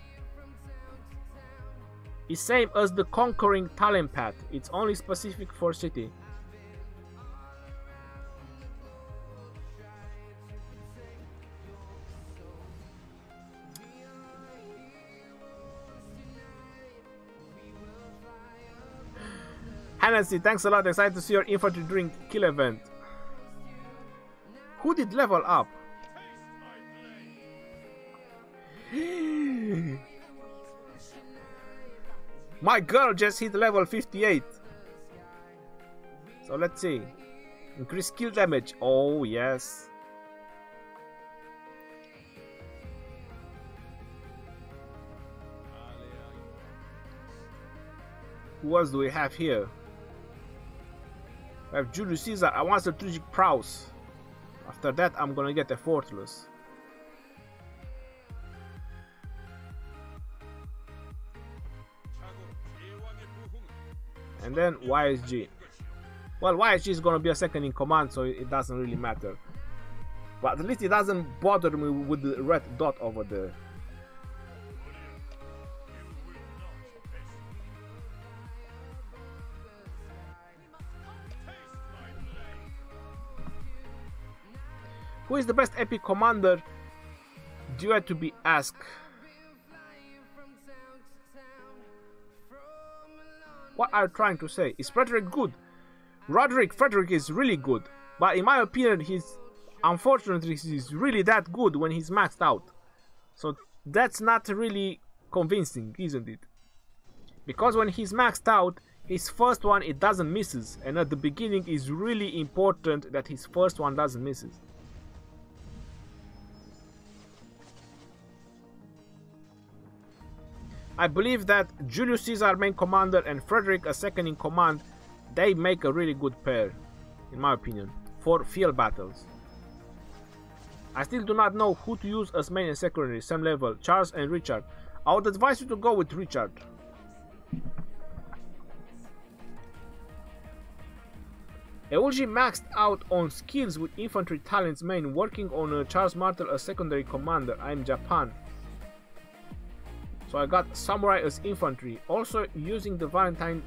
A: It's same as the conquering talent path. It's only specific for city. Hennessy, thanks a lot. Excited to see your infantry during kill event. Who did level up? My girl just hit level 58. So let's see. Increase skill damage. Oh yes. Who else do we have here? We have Julius Caesar. I want strategic prowess. After that I'm gonna get a fortress. And then YSG. Well, YSG is gonna be a second in command, so it doesn't really matter. But at least it doesn't bother me with the red dot over there. Who is the best epic commander? Duet to be asked. What are you trying to say? Is Frederick good? Frederick is really good. But in my opinion, unfortunately, he's really that good when he's maxed out. So that's not really convincing, isn't it? Because when he's maxed out, his first one, it doesn't misses. And at the beginning, it's really important that his first one doesn't misses. I believe that Julius Caesar main commander and Frederick a second in command, they make a really good pair, in my opinion, for field battles. I still do not know who to use as main and secondary, same level, Charles and Richard. I would advise you to go with Richard. Eulji maxed out on skills with infantry talents main, working on Charles Martel as secondary commander. I'm Japan. So I got samurai as infantry, also using the Valentine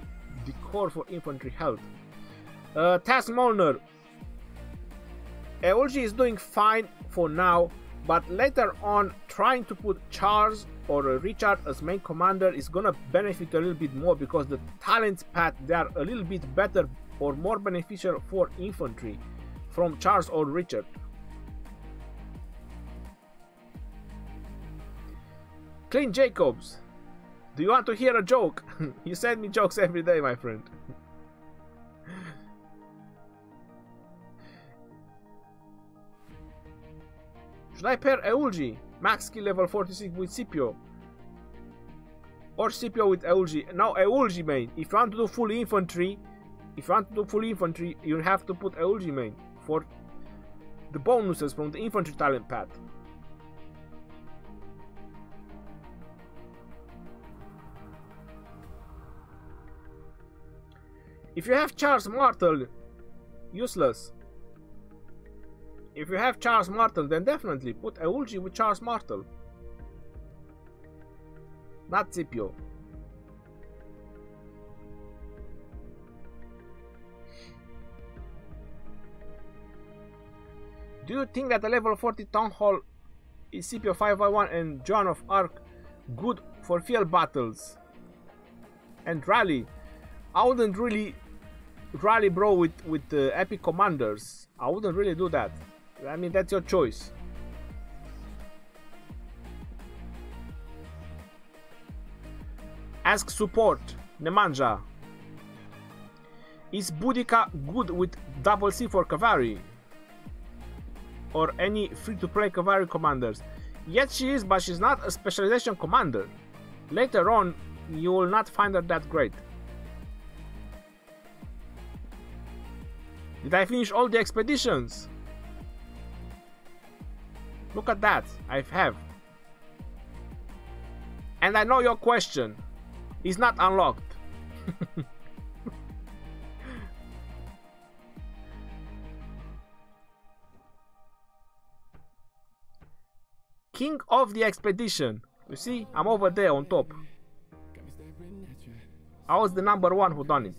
A: decor for infantry health. Task Molnar. Eulji is doing fine for now, but later on trying to put Charles or Richard as main commander is gonna benefit a little bit more, because the talents path, they are a little bit better or more beneficial for infantry from Charles or Richard. Clint Jacobs, do you want to hear a joke? You send me jokes every day, my friend. Should I pair Eulji, max skill level 46 with Scipio? Or Scipio with Eulji? No, Eulji main. If you want to do full infantry, you have to put Eulji main for the bonuses from the infantry talent path. If you have Charles Martel, useless. If you have Charles Martel, then definitely put Eulji with Charles Martel, not Scipio. Do you think that the level 40 Town Hall is Scipio 5x1 and Joan of Arc good for field battles and rally? I wouldn't really rally, bro, with the epic commanders. I wouldn't really do that. I mean, that's your choice. Ask support, Nemanja. Is Boudica good with double C for Cavalry? Or any free-to-play Cavalry commanders? Yes, she is, but she's not a specialization commander. Later on, you will not find her that great. Did I finish all the expeditions? Look at that, I have. And I know your question. It's not unlocked. King of the expedition. You see, I'm over there on top. I was the number one who done it.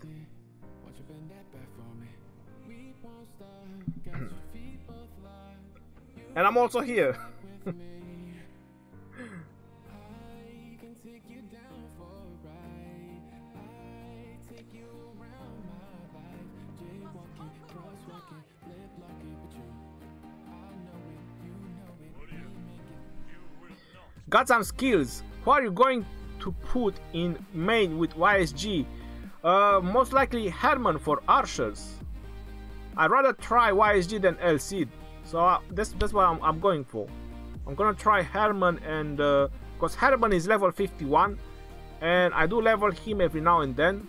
A: And I'm also here. Got some skills. Who are you going to put in main with YSG? Most likely Herman for archers. I'd rather try YSG than El Cid. So that's what I'm going for. I'm gonna try Herman, and because Herman is level 51 and I do level him every now and then.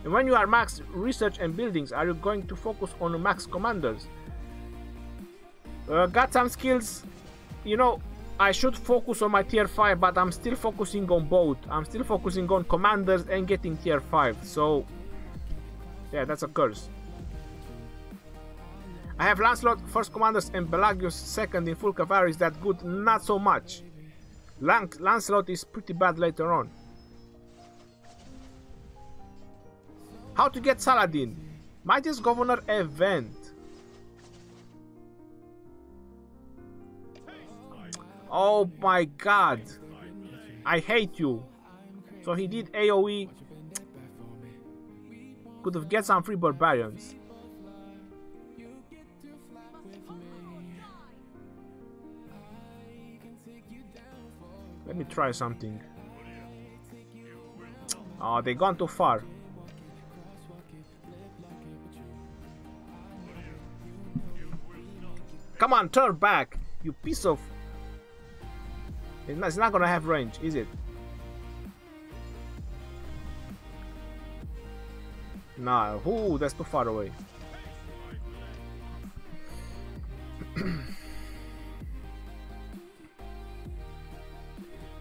A: And when you are max research and buildings, are you going to focus on max commanders? Got some skills. You know, I should focus on my tier 5, but I'm still focusing on both. I'm still focusing on commanders and getting tier 5. So yeah, that's a curse. I have Lancelot first commanders and Pelagius second in full cavalry. Is that good? Not so much. Lancelot is pretty bad later on. How to get Saladin? Mightiest Governor event. Oh my god. I hate you. So he did AoE. Could have get some free barbarians. Let me try something. Oh, they gone too far. Come on, turn back, you piece of... It's not gonna have range, is it? Nah, ooh, that's too far away.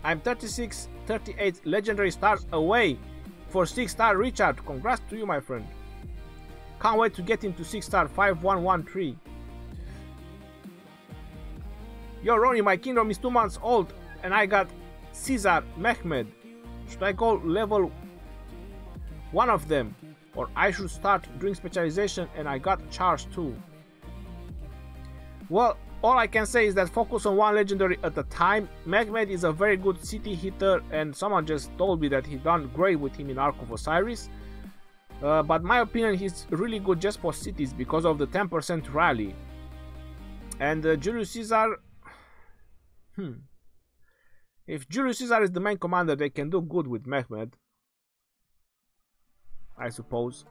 A: I'm 38 legendary stars away for 6-star Richard. Congrats to you, my friend. Can't wait to get into 6-star 5113. Yo Rhony, my kingdom is 2 months old and I got Caesar, Mehmed. Should I go level one of them? Or I should start doing specialization and I got Charge too? Well, all I can say is that focus on one legendary at a time. Mehmed is a very good city hitter and someone just told me that he done great with him in Ark of Osiris. But my opinion, he's really good just for cities because of the 10% rally. And Julius Caesar... If Julius Caesar is the main commander, they can do good with Mehmed, I suppose.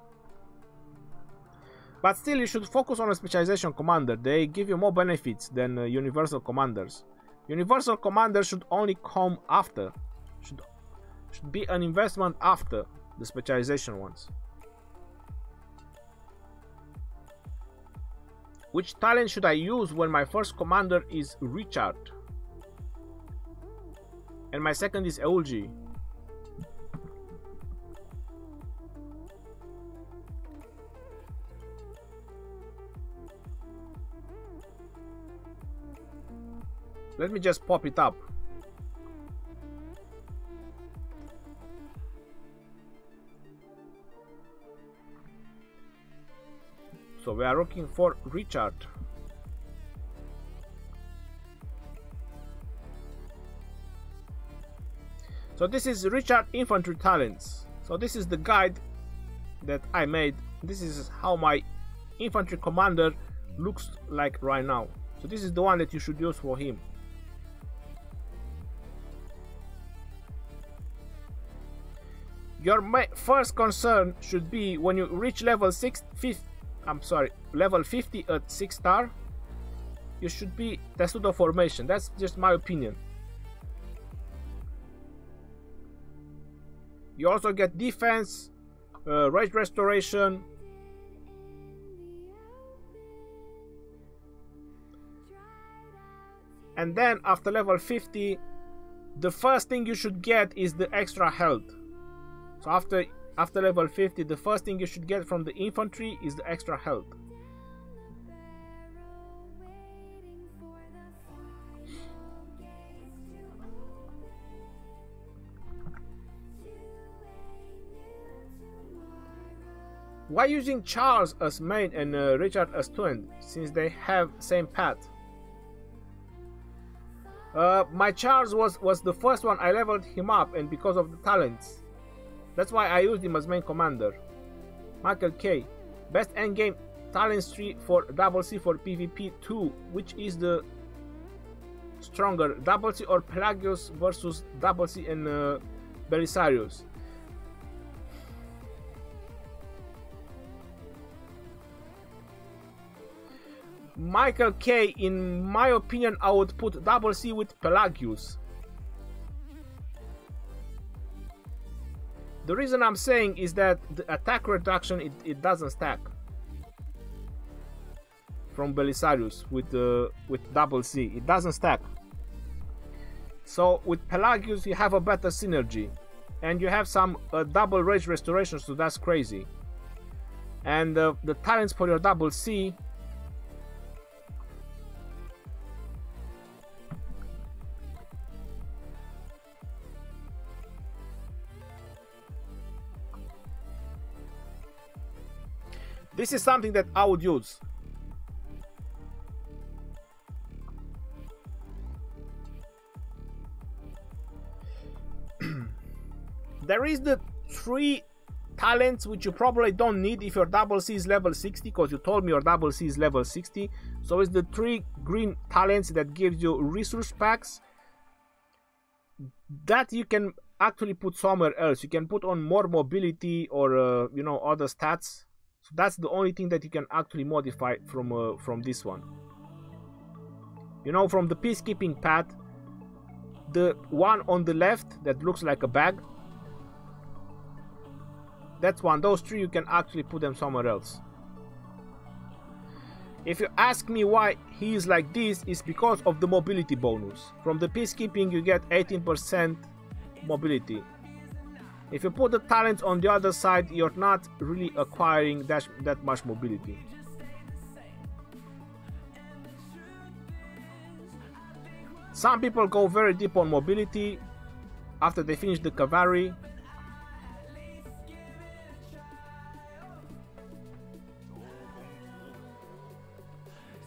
A: But still, you should focus on a specialization commander. They give you more benefits than universal commanders. Universal commanders should only come after. Should be an investment after the specialization ones. Which talent should I use when my first commander is Richard? And my second is Eulgi. Let me just pop it up. So we are looking for Richard. So this is Richard Infantry talents. So this is the guide that I made. This is how my infantry commander looks like right now. So this is the one that you should use for him. Your first concern should be when you reach level 50 at 6-star, you should be Testudo formation. That's just my opinion. You also get defense, rage restoration, and then after level 50, the first thing you should get is the extra health. So after level 50, the first thing you should get from the infantry is the extra health. Why using Charles as main and Richard as twin, since they have same path? My Charles was the first one. I leveled him up, and because of the talents, that's why I used him as main commander. Michael K. Best endgame talents tree for double C for PvP 2. Which is the stronger, double C or Pelagius versus double C and Belisarius? Michael K, in my opinion, I would put double C with Pelagius. The reason I'm saying is that the attack reduction, it doesn't stack from Belisarius with double C. It doesn't stack. So with Pelagius you have a better synergy, and you have some double rage restoration, so that's crazy. And the talents for your double C, this is something that I would use. There is the 3 talents which you probably don't need if your double C is level 60, because you told me your double C is level 60. So it's the 3 green talents that gives you resource packs that you can actually put somewhere else. You can put on more mobility or you know, other stats. So that's the only thing that you can actually modify from this one. You know, from the peacekeeping path, the one on the left that looks like a bag, that's one. Those 3 you can actually put them somewhere else. If you ask me why he is like this, it's because of the mobility bonus. From the peacekeeping you get 18% mobility. If you put the talents on the other side, you're not really acquiring that much mobility. Some people go very deep on mobility after they finish the Cavalry.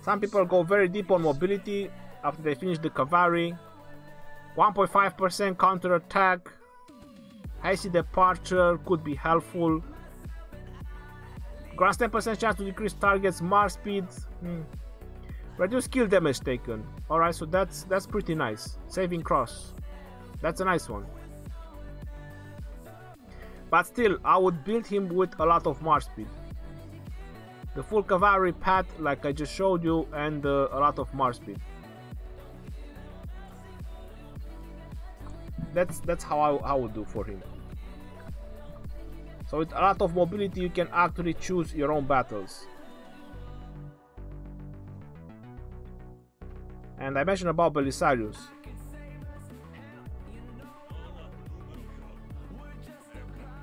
A: Some people go very deep on mobility after they finish the Cavalry. 1.5% counter attack. Hasty departure could be helpful. Grants 10% chance to decrease target's march speed. Reduce skill damage taken. Alright, so that's pretty nice. Saving cross. That's a nice one. But still, I would build him with a lot of march speed. The full cavalry path, like I just showed you, and a lot of march speed. That's how I would do for him. So with a lot of mobility, you can actually choose your own battles. And I mentioned about Belisarius.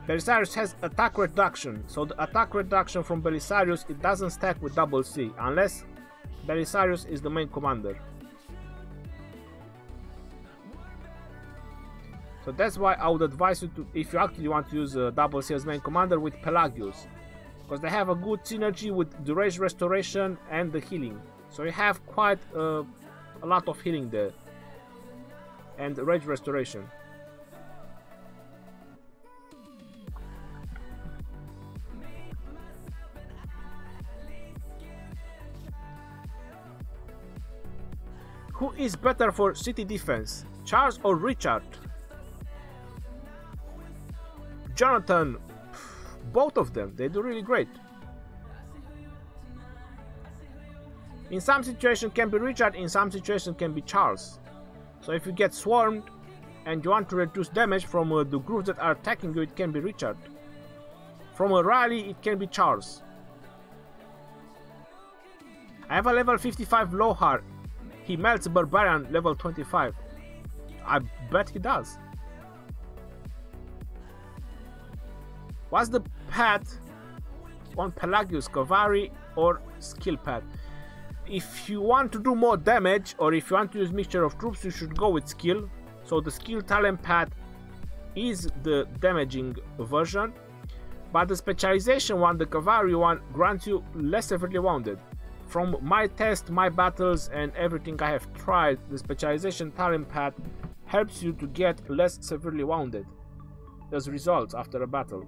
A: Belisarius has attack reduction, so the attack reduction from Belisarius, it doesn't stack with double C unless Belisarius is the main commander. So that's why I would advise you to, if you actually want to use double C as main commander, with Pelagius, because they have a good synergy with the rage restoration and the healing. So you have quite a lot of healing there and rage restoration. Who is better for city defense, Charles or Richard? Jonathan, both of them, they do really great. In some situations can be Richard, in some situations can be Charles. So if you get swarmed and you want to reduce damage from the groups that are attacking you, it can be Richard. From a rally, it can be Charles. I have a level 55 Lohar. He melts barbarian level 25. I bet he does. What's the path on Pelagius, Cavalry or skill path? If you want to do more damage, or if you want to use mixture of troops, you should go with skill. So the skill talent path is the damaging version, but the specialization one, the Cavalry one, grants you less severely wounded. From my test, my battles, and everything I have tried, the specialization talent path helps you to get less severely wounded as results after a battle.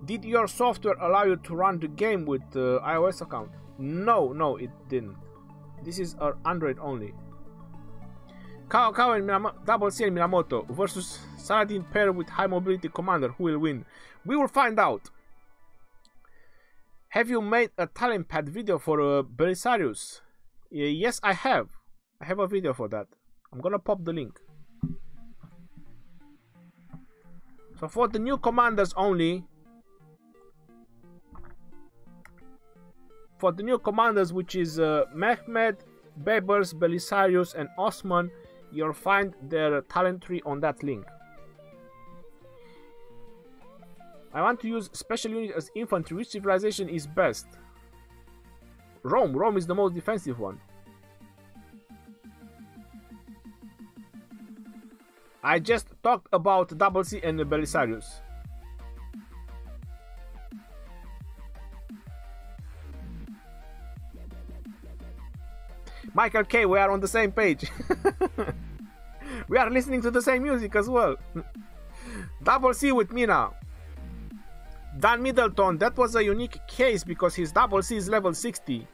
A: Did your software allow you to run the game with iOS account? No, it didn't. This is Android only. Kao and Double C and Minamoto versus Saladin pair with high mobility commander. Who will win? We will find out. Have you made a talent pad video for Belisarius? Yes, I have. I have a video for that. I'm gonna pop the link. So for the new commanders only, for the new commanders, which is Mehmed, Babers, Belisarius, and Osman, you'll find their talent tree on that link. I want to use special unit as infantry. Which civilization is best? Rome. Rome is the most defensive one. I just talked about Double C and Belisarius. Michael K, we are on the same page. We are listening to the same music as well. Double C with Mina. Dan Middleton, that was a unique case because his Double C is level 60.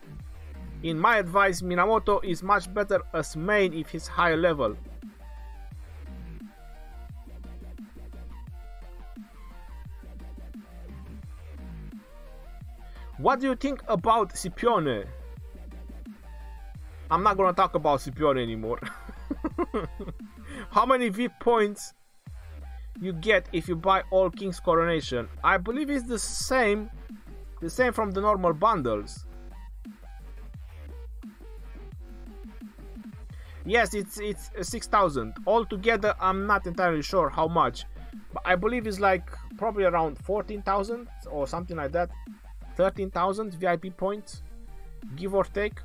A: In my advice, Minamoto is much better as main if he's higher level. What do you think about Scipione? I'm not gonna talk about Scipione anymore. How many VIP points you get if you buy all King's Coronation? I believe it's the same from the normal bundles. Yes, it's 6,000 altogether. I'm not entirely sure how much, But I believe it's like probably around 14,000 or something like that. 13,000 VIP points, give or take.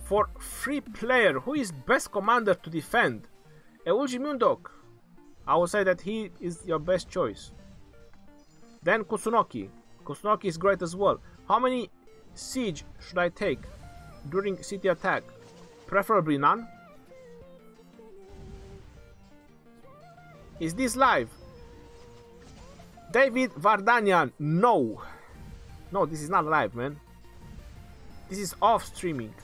A: For free player, who is best commander to defend? Euji Mundok. I would say that he is your best choice. Then Kusunoki. Kusunoki is great as well. How many siege should I take during city attack? Preferably none. Is this live? David Vardanian. No. No, this is not live, man. This is off streaming.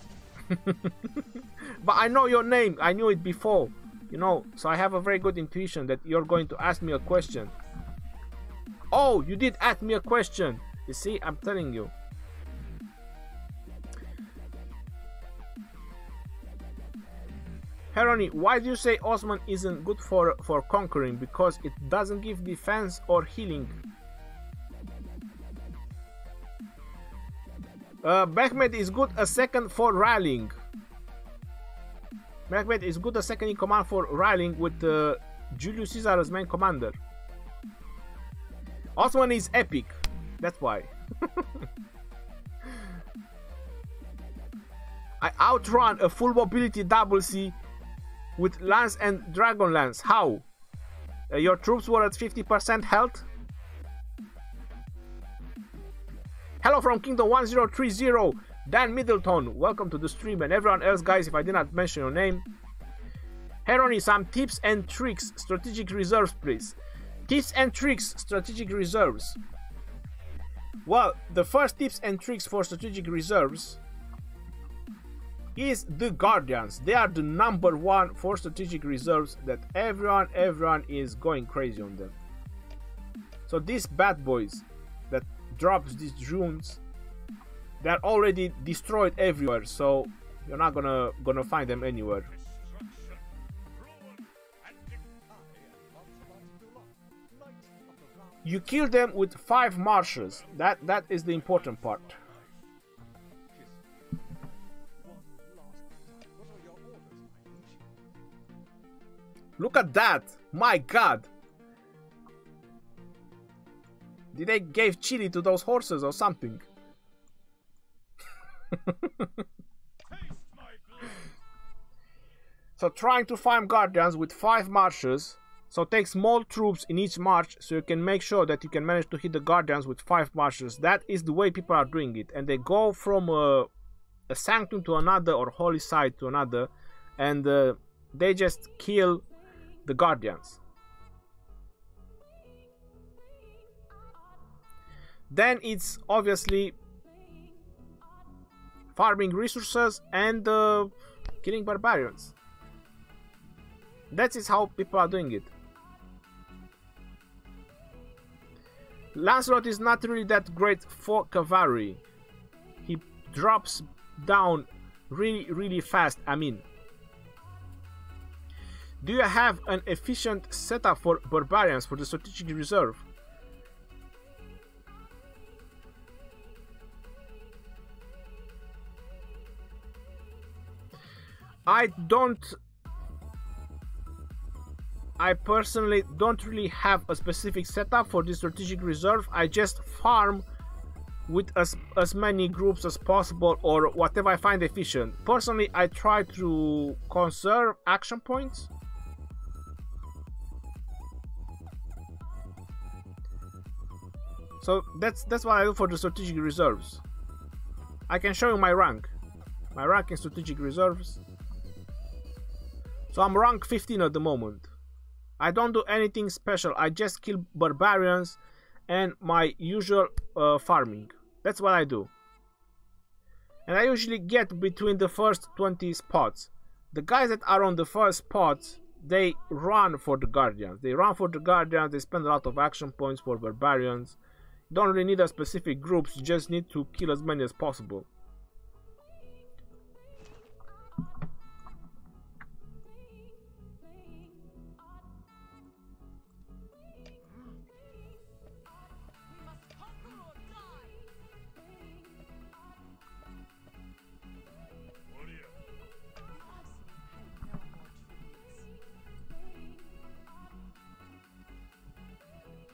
A: But I know your name. I knew it before. You know, so I have a very good intuition that you're going to ask me a question. Oh, you did ask me a question. You see, I'm telling you. Rhony, why do you say Osman isn't good for conquering? Because it doesn't give defense or healing. Mehmed is good a second for rallying. Mehmed is good a second in command for rallying with Julius Caesar as main commander. Osman is epic. That's why. I outrun a full mobility double C with Lance and Dragon Lance. How? Your troops were at 50% health? Hello from Kingdom 1030, Dan Middleton. Welcome to the stream, and everyone else, guys, if I did not mention your name. Rhony, some tips and tricks, strategic reserves, please. Tips and tricks, strategic reserves. Well, the first tips and tricks for strategic reserves is the Guardians. They are the #1 for strategic reserves that everyone is going crazy on them. So these bad boys that drops these runes, they're already destroyed everywhere, so you're not gonna find them anywhere. You kill them with 5 marshes. That is the important part. Look at that! My God! Did they give chili to those horses or something? So trying to farm Guardians with 5 marches. So take small troops in each march so you can make sure that you can manage to hit the Guardians with 5 marches. That is the way people are doing it. And they go from a sanctum to another or holy site to another. And they just kill the Guardians. Then it's obviously farming resources and killing barbarians. That is how people are doing it. Lancelot is not really that great for Cavalry. He drops down really fast. I mean, do you have an efficient setup for barbarians for the strategic reserve? I personally don't really have a specific setup for this strategic reserve. I just farm with as many groups as possible or whatever I find efficient. Personally, I try to conserve action points. So that's what I do for the strategic reserves. I can show you my rank. My rank in strategic reserves. So I'm rank 15 at the moment. I don't do anything special. I just kill barbarians and my usual farming. That's what I do. And I usually get between the first 20 spots. The guys that are on the first spots, they run for the Guardians. They run for the Guardians. They spend a lot of action points for barbarians. You don't really need a specific group. You just need to kill as many as possible.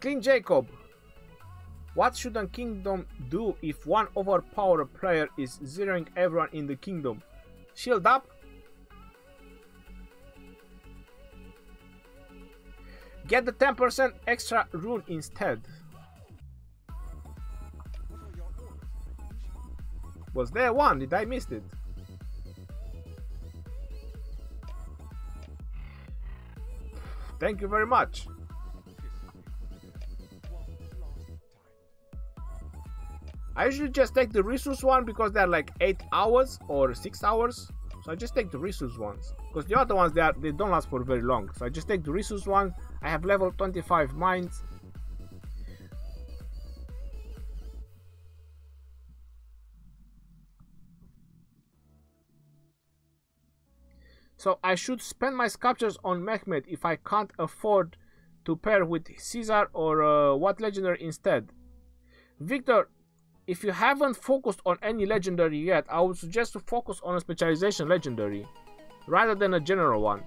A: Clean Jacob. What should a kingdom do if one overpowered player is zeroing everyone in the kingdom? Shield up? Get the 10% extra rune instead. Was there one? Did I miss it? Thank you very much. I usually just take the resource one because they're like 8 hours or 6 hours. So I just take the resource ones. Because the other ones, they don't last for very long. So I just take the resource one. I have level 25 mines. So I should spend my sculptures on Mehmet if I can't afford to pair with Caesar or what legendary instead. Victor, if you haven't focused on any legendary yet, I would suggest to focus on a specialization legendary rather than a general one.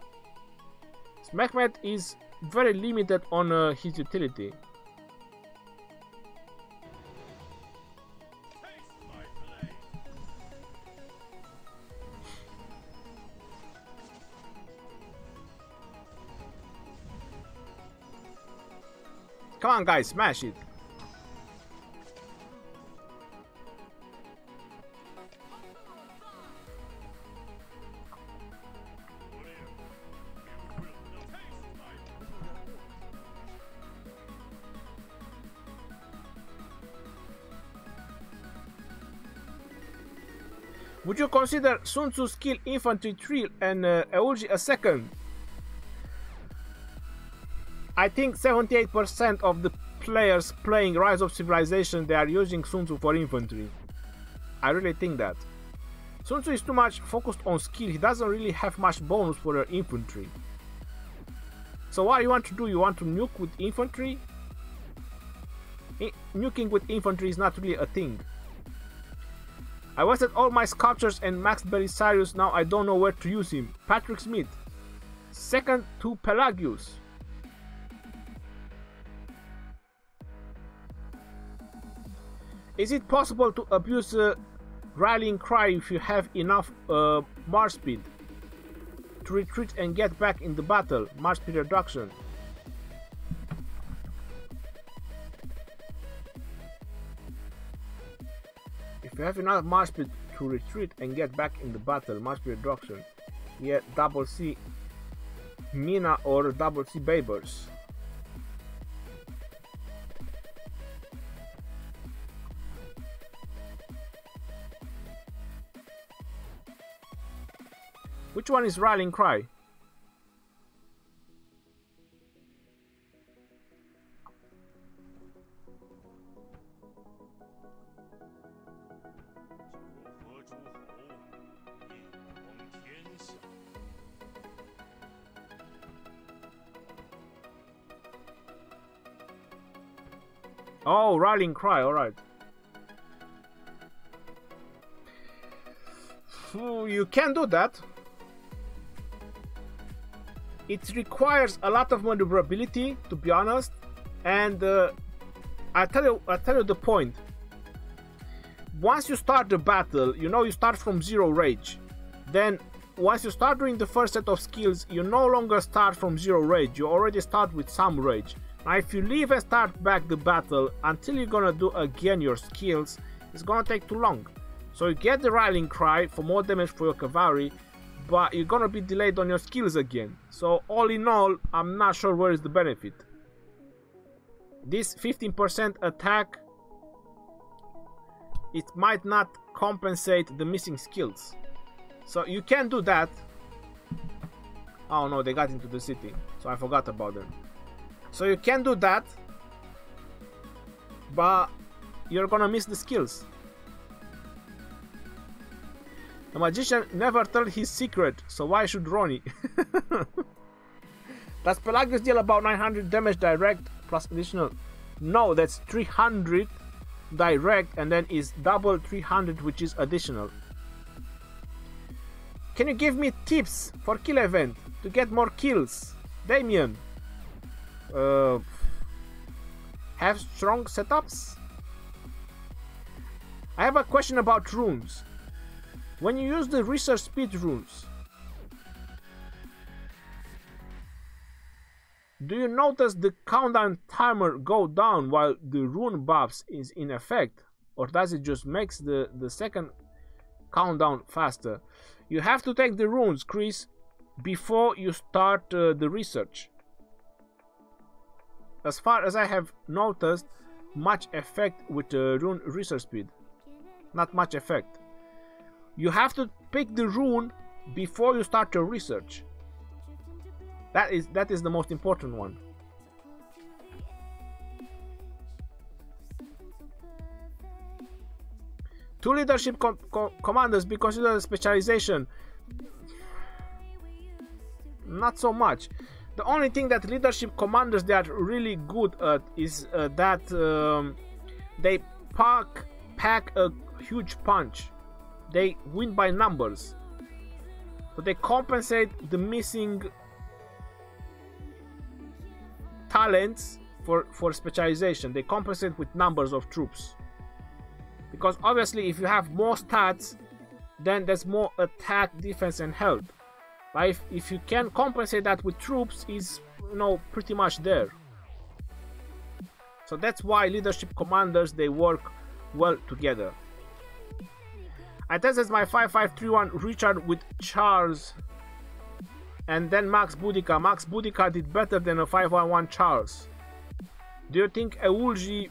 A: Mehmet is very limited on his utility. Come on guys, smash it. Would you consider Sun Tzu's skill Infantry 3 and Eulji a second? I think 78% of the players playing Rise of Civilization, they are using Sun Tzu for infantry. I really think that. Sun Tzu is too much focused on skill, he doesn't really have much bonus for infantry. So what you want to do, you want to nuke with infantry? Nuking with infantry is not really a thing. I wasted all my sculptures and maxed Belisarius, now I don't know where to use him. Patrick Smith. Second to Pelagius. Is it possible to abuse Rallying Cry if you have enough march speed to retreat and get back in the battle? March speed reduction. If you have enough march speed to retreat and get back in the battle, march speed reduction. Yeah, double C Mina or double C Babers. Which one is Rallying Cry? Oh, Rallying Cry, alright. You can do that. It requires a lot of maneuverability, to be honest, and I tell you the point. Once you start the battle, you know you start from 0 rage. Then once you start doing the first set of skills, you no longer start from 0 rage, you already start with some rage. Now if you leave and start back the battle until you're gonna do again your skills, it's gonna take too long. So you get the Rallying Cry for more damage for your cavalry, but you're gonna be delayed on your skills again. So all in all, I'm not sure where is the benefit. This 15% attack, it might not compensate the missing skills. So you can do that. Oh no, they got into the city, so I forgot about them. So you can do that, but you're gonna miss the skills. The magician never told his secret, so why should Rhony? Does Pelagius deal about 900 damage direct plus additional? No, that's 300 direct and then is double 300, which is additional. Can you give me tips for kill event to get more kills? Damien. have strong setups? I have a question about runes. When you use the research speed runes, do you notice the countdown timer go down while the rune buffs is in effect? Or does it just makes the second countdown faster? You have to take the runes, Chris, before you start the research. As far as I have noticed, much effect with the rune research speed. Not much effect. You have to pick the rune before you start your research. That is the most important one. Two leadership commanders be considered a specialization. Not so much. The only thing that leadership commanders they are really good at is that they pack a huge punch. They win by numbers. So they compensate the missing talents for specialization. They compensate with numbers of troops. Because obviously if you have more stats, then there's more attack, defense and health. But if you can compensate that with troops, is pretty much there. So that's why leadership commanders they work well together. I tested my 5531 Richard with Charles and then Max Boudica. Max Boudica did better than a 511 Charles. Do you think Eulji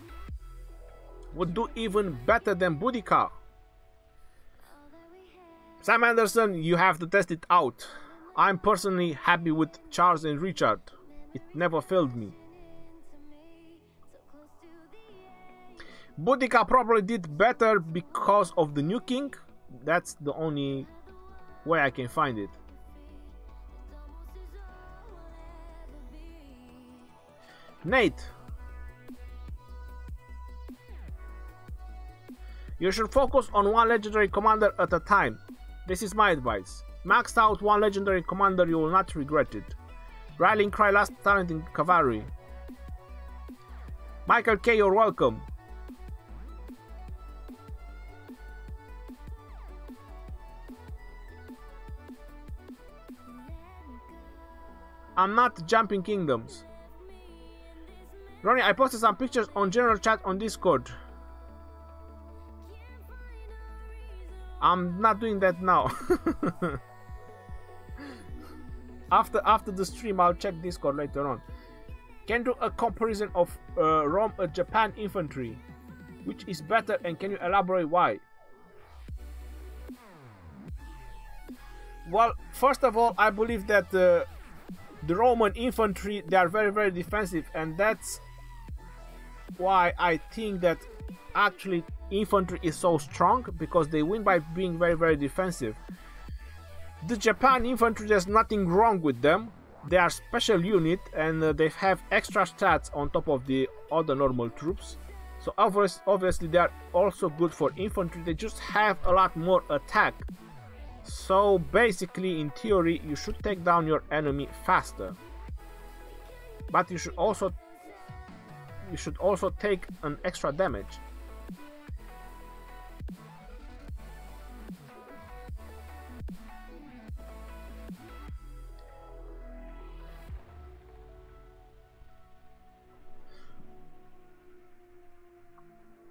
A: would do even better than Boudica? Sam Anderson, you have to test it out. I'm personally happy with Charles and Richard. It never failed me. Boudica probably did better because of the nuking. That's the only way I can find it. Nate, you should focus on one legendary commander at a time. This is my advice. Max out one legendary commander, you will not regret it. Rallying Cry, last talent in Cavalry. Michael K, you're welcome. I'm not jumping kingdoms. Ronnie, I posted some pictures on general chat on Discord. I'm not doing that now. After the stream, I'll check Discord later on. Can do a comparison of Rome and Japan infantry. Which is better and can you elaborate why? Well, first of all, I believe that the Roman infantry, they are very, very defensive, and that's why I think that actually infantry is so strong, because they win by being very, very defensive. The Japan infantry, there's nothing wrong with them. They are special unit and they have extra stats on top of the other normal troops. So obviously they are also good for infantry. They just have a lot more attack. So basically, in theory, you should take down your enemy faster. But you should also take an extra damage.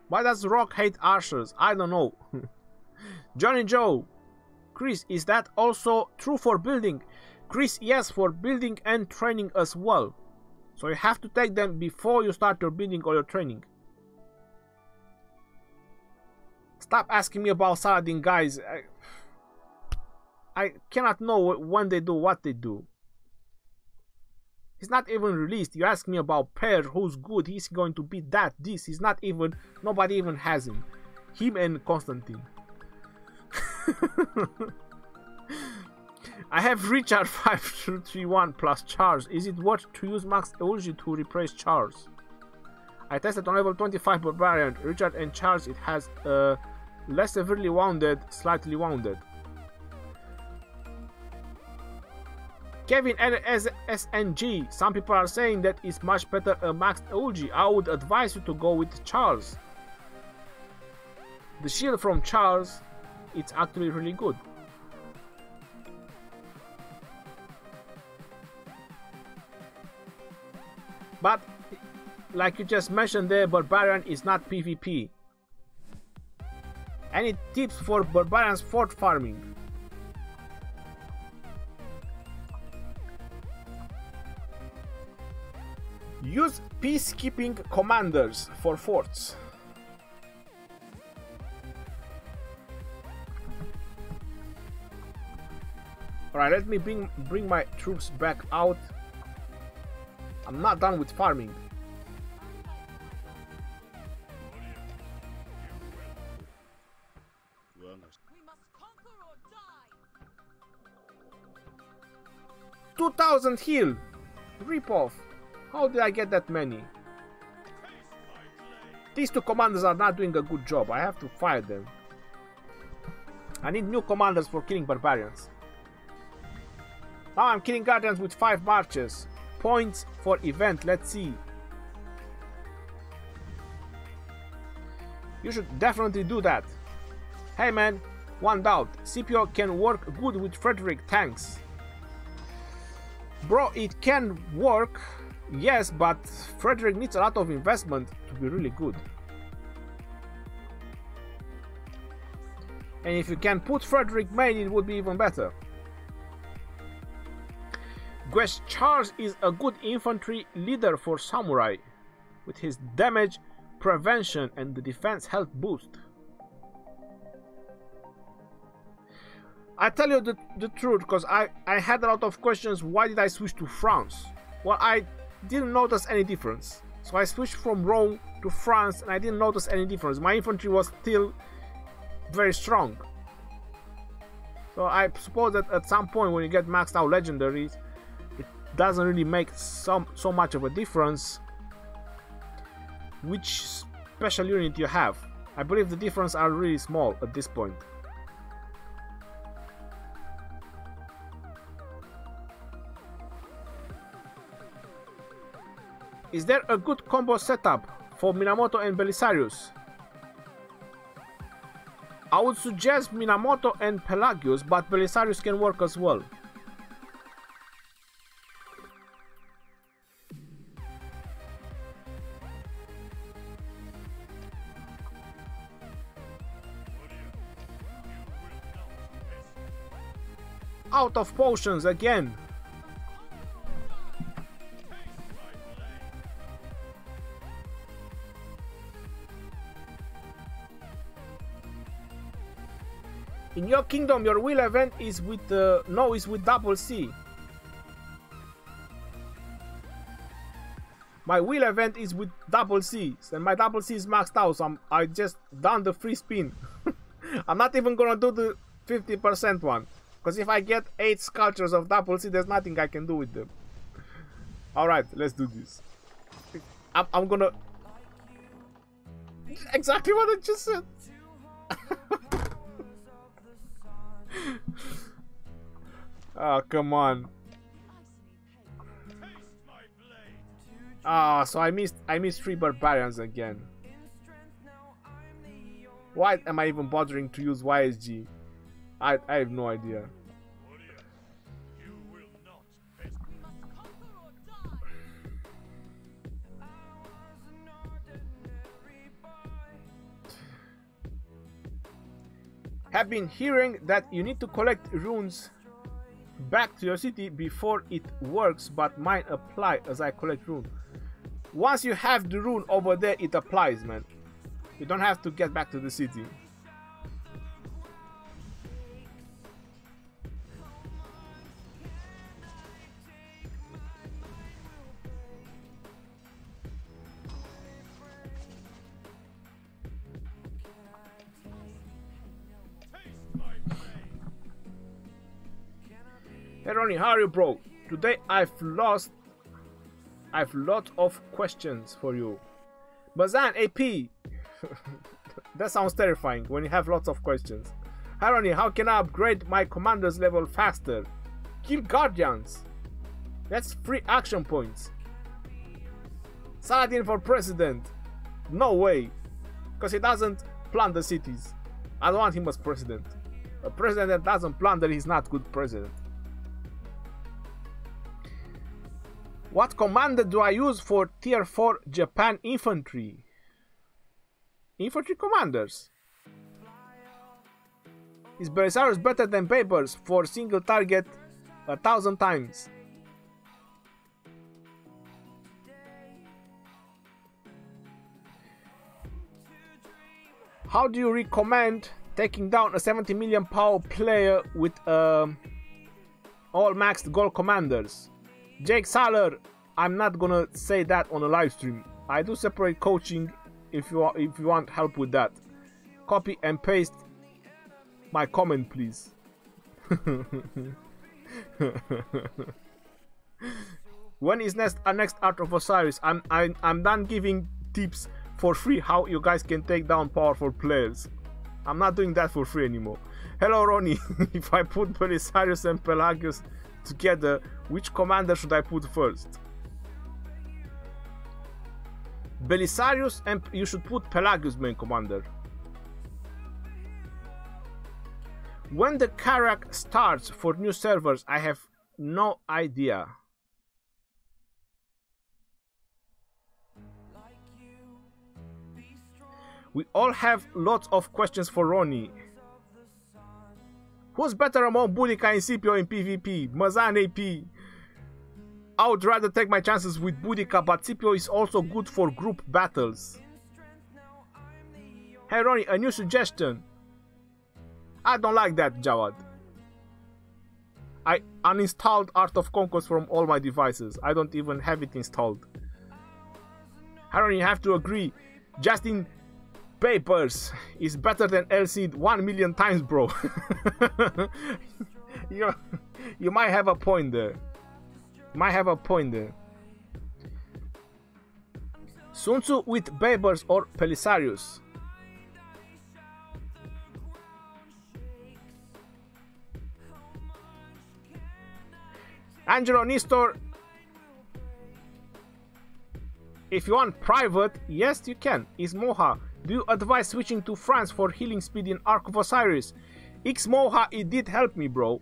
A: Why does Rock hate archers? I don't know. Johnny Joe. Chris, is that also true for building? Chris, yes, for building and training as well. So you have to take them before you start your building or your training. Stop asking me about Saladin, guys. I cannot know when they do what they do. He's not even released. You ask me about Per, who's good, he's going to beat that, this. He's not even, nobody even has him. Him and Constantine. I have Richard 531 plus Charles. Is it worth to use Max Eulji to replace Charles? I tested on level 25 barbarian. Richard and Charles, it has less severely wounded, slightly wounded. Kevin as SNG, some people are saying that it's much better a maxed Ulgi. I would advise you to go with Charles. The shield from Charles, it's actually really good. But like you just mentioned there, Barbarian is not PvP. Any tips for Barbarian's fort farming? Use peacekeeping commanders for forts. Alright, let me bring my troops back out. I'm not done with farming.
B: We must conquer or die.
A: 2000 heal! Rip off! How did I get that many? These two commanders are not doing a good job. I have to fire them. I need new commanders for killing barbarians. Now I'm killing guardians with 5 marches. Points for event, let's see. You should definitely do that. Hey man, one doubt. CPO can work good with Frederick tanks. Bro, it can work, yes, but Frederick needs a lot of investment to be really good. And if you can put Frederick main, it would be even better. Guess Charles is a good infantry leader for samurai, with his damage, prevention, and the defense health boost. I tell you the truth, because I had a lot of questions. Why did I switch to France? Well, I didn't notice any difference. So I switched from Rome to France and I didn't notice any difference. My infantry was still very strong. So I suppose that at some point when you get maxed out legendaries, it doesn't really make so much of a difference which special unit you have. I believe the difference are really small at this point. Is there a good combo setup for Minamoto and Belisarius? I would suggest Minamoto and Pelagius, but Belisarius can work as well. Out of potions again. In your kingdom, your wheel event is with is with double C. My wheel event is with double C, and my double C is maxed out. So I just done the free spin. I'm not even gonna do the 50% one, because if I get 8 sculptures of double C, there's nothing I can do with them. All right, let's do this. I'm gonna exactly what I just said. Oh, come on. Ah, so I missed 3 barbarians again. Why am I even bothering to use YSG? I have no idea. Have been hearing that you need to collect runes back to your city before it works, but mine apply as I collect rune. Once you have the rune over there, it applies, man. You don't have to get back to the city. Hey Ronnie, how are you, bro? Today I've lots of questions for you. Bazan AP. That sounds terrifying when you have lots of questions. Hi Ronnie, how can I upgrade my commander's level faster? Kill guardians. That's 3 action points. Saladin for president. No way. Because he doesn't plunder cities. I don't want him as president. A president that doesn't plunder is not good president. What commander do I use for tier 4 Japan infantry? Infantry commanders. Is Belisarius better than Papers for single target 1,000 times? How do you recommend taking down a 70 million power player with all maxed gold commanders? Jake Saller, I'm not gonna say that on a live stream. I do separate coaching if you want help with that. Copy and paste my comment, please. When is next Art of Osiris? I'm done giving tips for free how you guys can take down powerful players. I'm not doing that for free anymore. Hello Ronnie, if I put Belisarius and Pelagius together, which commander should I put first? Belisarius, and you should put Pelagius main commander. When the Karak starts for new servers, I have no idea. We all have lots of questions for Ronnie. Who's better among Boudica and Scipio in PvP? Mazan AP. I would rather take my chances with Boudica, but Scipio is also good for group battles. Hey Ronnie, a new suggestion. I don't like that, Jawad. I uninstalled Art of Conquest from all my devices. I don't even have it installed. Ronnie, you have to agree. Justin Papers is better than LC 1 million times, bro. You might have a point there. Sun Tzu with Babers or Belisarius? Angelo Nistor, if you want private, yes you can. Is Moha. Do you advise switching to France for healing speed in Ark of Osiris? X Moha, it did help me, bro.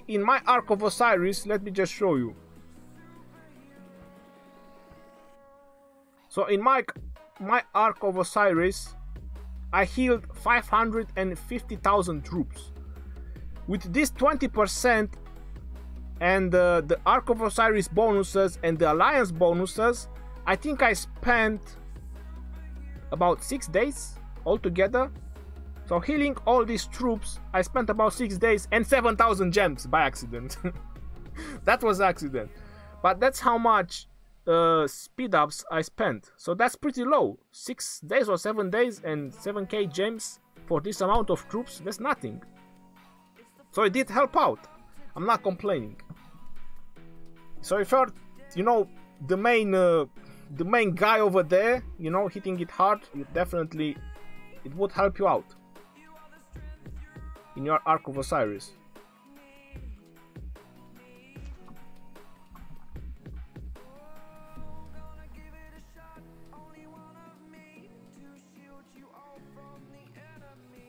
A: In my Ark of Osiris, let me just show you. So in my Ark of Osiris, I healed 550,000 troops. With this 20% and the Ark of Osiris bonuses and the Alliance bonuses, I think I spent about 6 days altogether. So healing all these troops, I spent about 6 days and 7,000 gems by accident. That was accident. But that's how much speed ups I spent. So that's pretty low. 6 days or 7 days and 7k gems for this amount of troops, that's nothing. So it did help out. I'm not complaining. So if you're, you know, the main guy over there, you know, hitting it hard, it would help you out in your Ark of Osiris.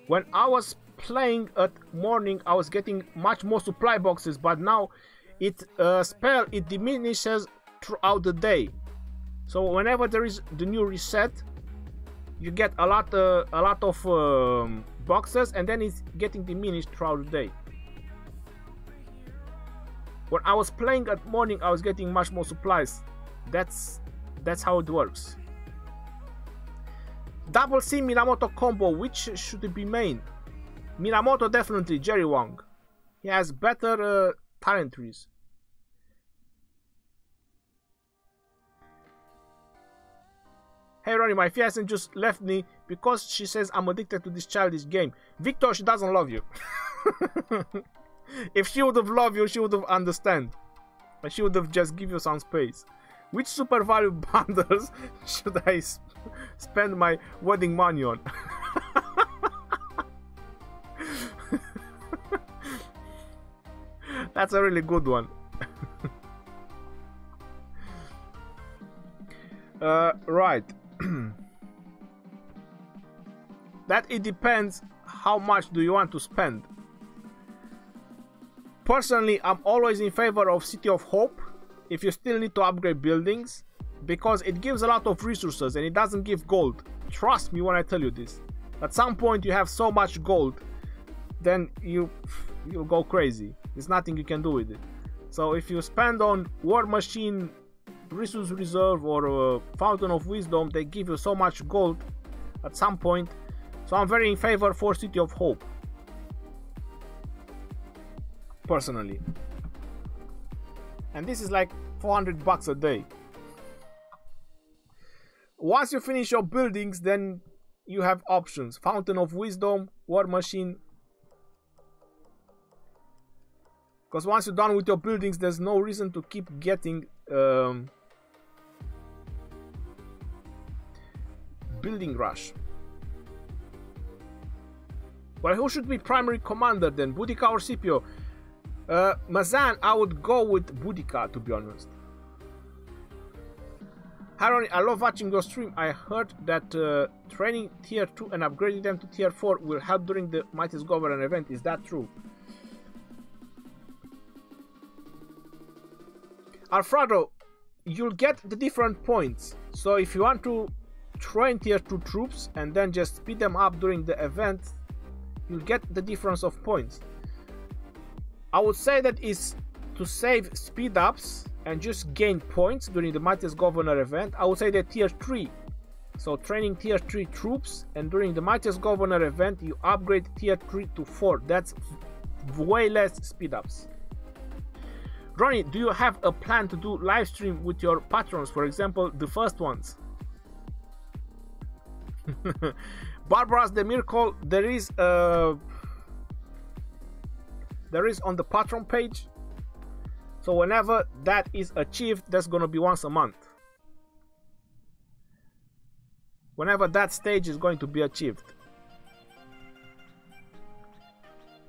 A: When I was playing at morning, I was getting much more supply boxes, but now it diminishes throughout the day. So whenever there is the new reset, you get a lot of boxes, and then it's getting diminished throughout the day. When I was playing at morning, I was getting much more supplies. That's how it works. Double C Minamoto combo, which should it be main? Minamoto definitely, Jerry Wang. He has better talent trees. Hey Ronnie, my fiancé just left me because she says I'm addicted to this childish game. Victor, she doesn't love you. If she would have loved you, she would have understand. And she would have just give you some space. Which super value bundles should I spend my wedding money on? That's a really good one. Right. That it depends how much do you want to spend. Personally, I'm always in favor of City of Hope if you still need to upgrade buildings, because it gives a lot of resources and it doesn't give gold. Trust me when I tell you this. At some point you have so much gold, then you'll go crazy. There's nothing you can do with it. So if you spend on War Machine, Resource Reserve, or Fountain of Wisdom, they give you so much gold at some point. So I'm very in favor for City of Hope, personally. And this is like 400 bucks a day. Once you finish your buildings, then you have options: Fountain of Wisdom, War Machine. Because once you're done with your buildings, there's no reason to keep getting building rush. Well, who should be primary commander then? Boudica or Scipio? Mazan, I would go with Boudica, to be honest. Haroni, I love watching your stream. I heard that training tier 2 and upgrading them to tier 4 will help during the Mightiest Governor event. Is that true? Alfredo, you'll get the different points. So if you want to train tier 2 troops and then just speed them up during the event, you'll get the difference of points. I would say that is to save speed ups and just gain points during the Mightiest Governor event. I would say that tier 3. So training tier 3 troops, and during the Mightiest Governor event you upgrade tier 3 to 4. That's way less speed ups. Ronnie, do you have a plan to do live stream with your patrons, for example the first ones? Barbara's the miracle, there is on the patron page. So whenever that is achieved, that's gonna be once a month. Whenever that stage is going to be achieved.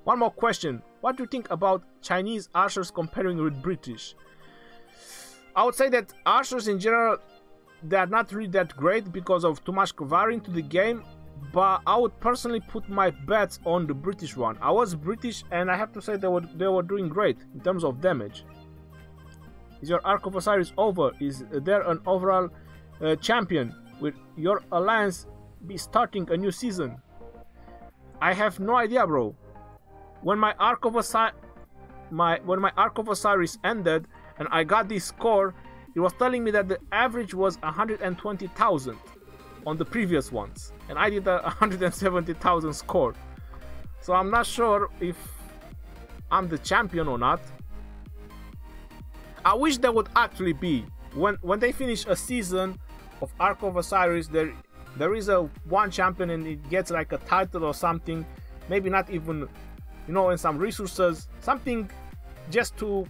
A: One more question. What do you think about Chinese archers comparing with British? I would say that archers in general, they are not really that great because of too much cavalry into the game. But I would personally put my bets on the British one. I was British and I have to say they were doing great in terms of damage. Is your Ark of Osiris over? Is there an overall champion? Will your alliance be starting a new season? I have no idea, bro. When my Ark of Osiris ended and I got this score, it was telling me that the average was 120,000 on the previous ones, and I did a 170,000 score. So I'm not sure if I'm the champion or not. I wish there would actually be, when they finish a season of Ark of Osiris, there is a one champion and it gets like a title or something, maybe not even, you know, and some resources, something just to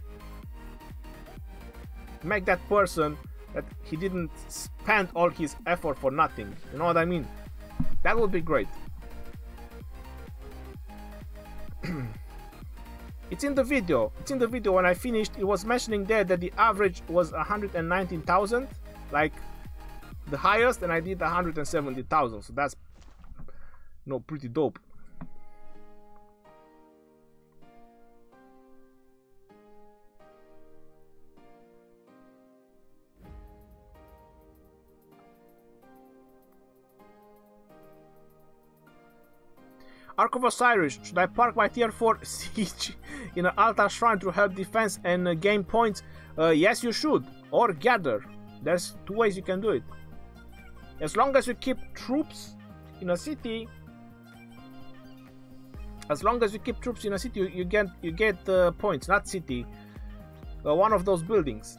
A: make that person that he didn't spend all his effort for nothing. You know what I mean? That would be great. It's in the video. It's in the video. When I finished, it was mentioning there that the average was 119,000, like the highest, and I did 170,000. So that's, you know, pretty dope. Ark of Osiris, should I park my tier 4 siege in an altar shrine to help defense and gain points? Yes, you should. Or gather. There's two ways you can do it. As long as you keep troops in a city, you get points, not city. One of those buildings.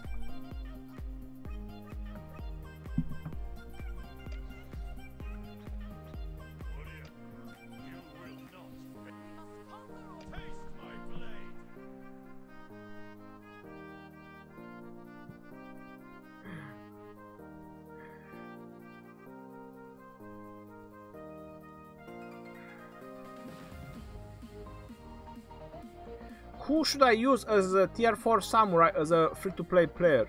A: Who should I use as a tier 4 samurai as a free-to-play player?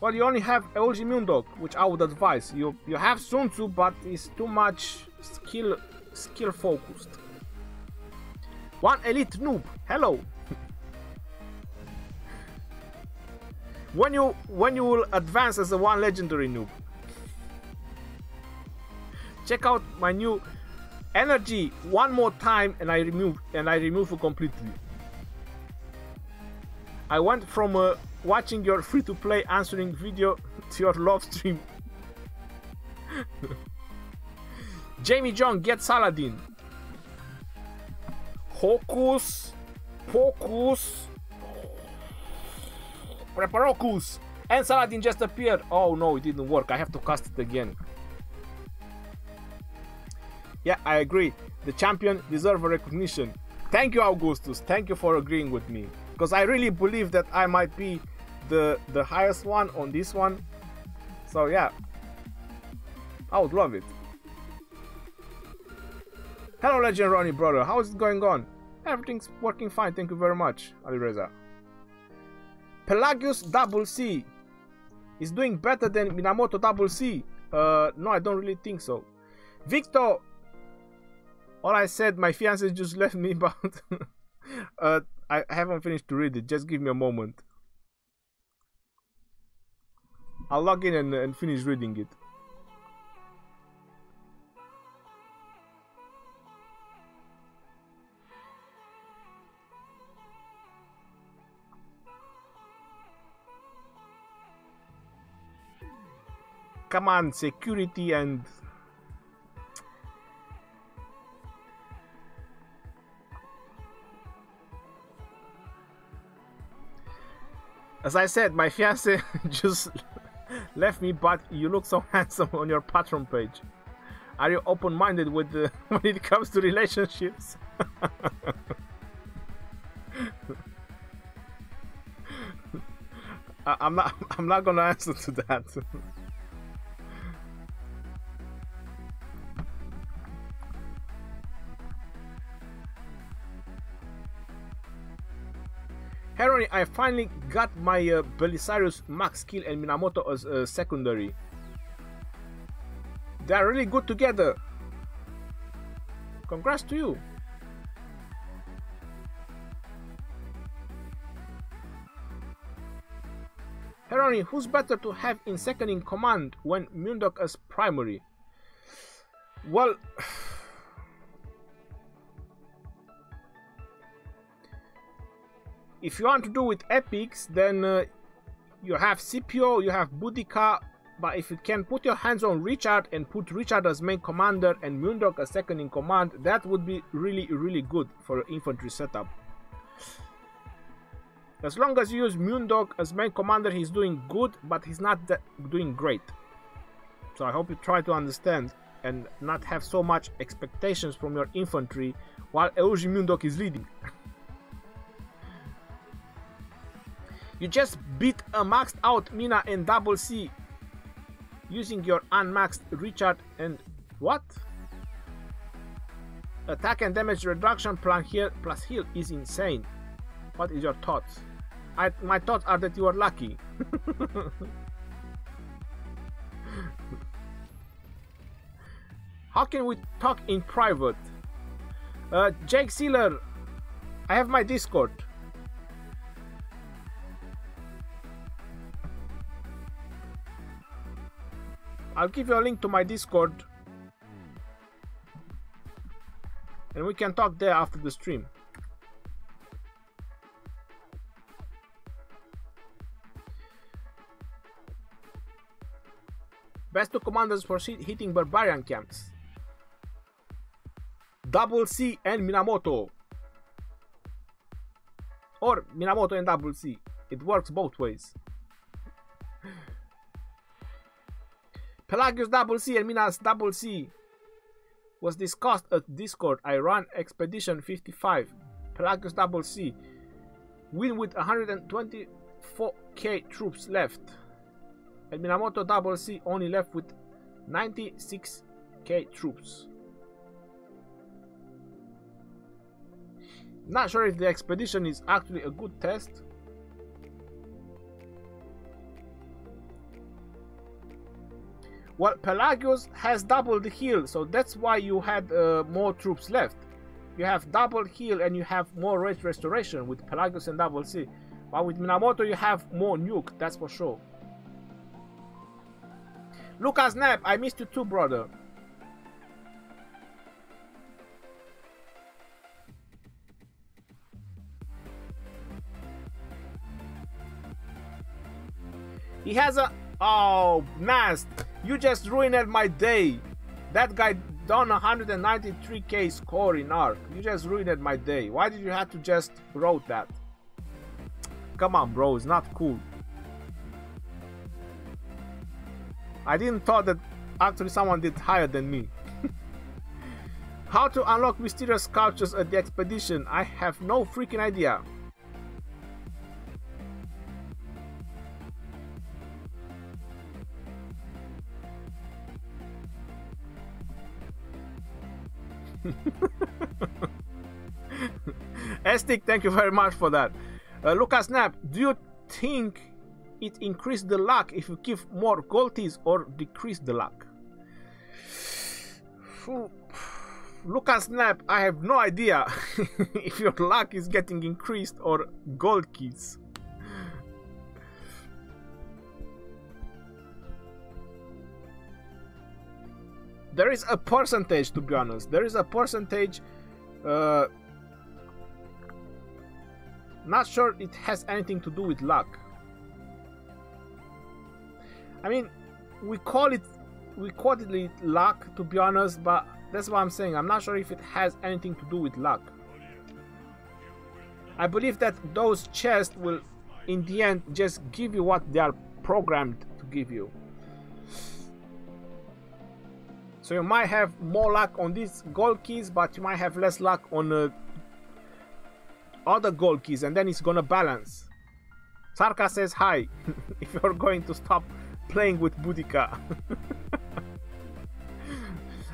A: Well, you only have Eulji Mundok, which I would advise. You have Sun Tzu, but it's too much skill focused. One elite noob. Hello. when you will advance as a one legendary noob. Check out my new energy one more time, and I remove it completely. I went from watching your free-to-play answering video to your live stream. Jamie John, get Saladin. Hocus Pocus Preparocus. And Saladin just appeared. Oh no, it didn't work. I have to cast it again. Yeah, I agree. The champion deserves a recognition. Thank you, Augustus. Thank you for agreeing with me. Because I really believe that I might be the highest one on this one. So yeah, I would love it. Hello, Legend Rhony, brother. How is it going on? Everything's working fine. Thank you very much, Ali Reza. Pelagius Double C is doing better than Minamoto Double C. No, I don't really think so. Victor, all I said, my fiance just left me, but I haven't finished to read it. Just give me a moment. I'll log in and finish reading it. Come on, security and... As I said, my fiance just left me, but you look so handsome on your Patreon page. Are you open-minded with when it comes to relationships? I'm not gonna answer to that. Rhony, I finally got my Belisarius max skill and Minamoto as secondary. They are really good together. Congrats to you. Rhony, who's better to have in second in command when Mundok as primary? Well, if you want to do with epics, then you have Scipio, you have Boudica, but if you can put your hands on Richard and put Richard as main commander and Mundok as second in command, that would be really, really good for an infantry setup. As long as you use Mundok as main commander, he's doing good, but he's not doing great. So I hope you try to understand and not have so much expectations from your infantry while Eulji Mundok is leading. You just beat a maxed out Mina and Double C using your unmaxed Richard and what? Attack and damage reduction plus heal is insane. What is your thoughts? My thoughts are that you are lucky. How can we talk in private? Jake Sealer, I have my Discord. I'll give you a link to my Discord and we can talk there after the stream. Best two commanders for hitting barbarian camps: Double C and Minamoto, or Minamoto and Double C. It works both ways. Pelagius Double C and Minas Double C was discussed at Discord. I ran Expedition 55. Pelagius Double C win with 124k troops left, and Minamoto Double C only left with 96k troops. Not sure if the expedition is actually a good test. Well, Pelagius has double the heal, so that's why you had more troops left. You have double heal and you have more rate restoration with Pelagius and double C. But with Minamoto you have more nuke, that's for sure. Lucas Nap, I missed you too, brother. He has a... Oh, Nast, you just ruined my day. That guy done 193k score in Arc. You just ruined my day. Why did you have to just wrote that? Come on, bro, it's not cool. I didn't thought that actually someone did higher than me. How to unlock mysterious sculptures at the expedition? I have no freaking idea. Estic, thank you very much for that. Lucas Snap, do you think it increased the luck if you give more goalties or decrease the luck? Lucas Snap, I have no idea if your luck is getting increased or gold keys. There is a percentage, to be honest. There is a percentage. Not sure it has anything to do with luck. I mean, we call it luck, to be honest, but that's what I'm saying. I'm not sure if it has anything to do with luck. I believe that those chests will, in the end, just give you what they are programmed to give you. So you might have more luck on these gold keys, but you might have less luck on other gold keys, and then it's gonna balance. Sarka says hi. If you're going to stop playing with Boudica.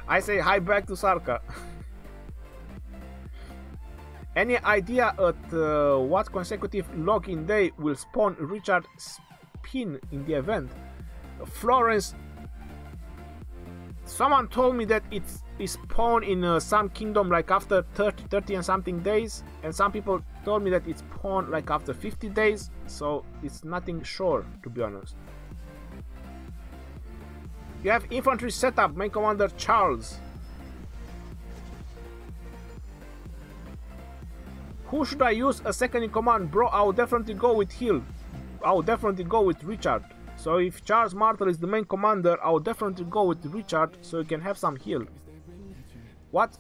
A: I say hi back to Sarka. Any idea at what consecutive login day will spawn Richard Spin in the event? Florence. Someone told me that it's spawned in some kingdom like after 30 and something days, and some people told me that it's spawned like after 50 days, so it's nothing sure, to be honest. You have infantry setup, main commander Charles. Who should I use a second in command? Bro, I would definitely go with Hill. I would definitely go with Richard. So if Charles Martel is the main commander, I would definitely go with Richard so you can have some heal. What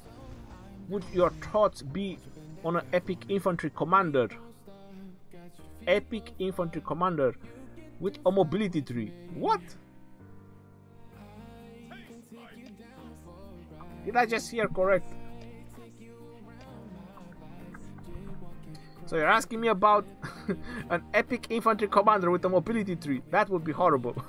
A: would your thoughts be on an epic infantry commander? Epic infantry commander with a mobility tree. What? Did I just hear correct? So you're asking me about an epic infantry commander with a mobility tree. That would be horrible.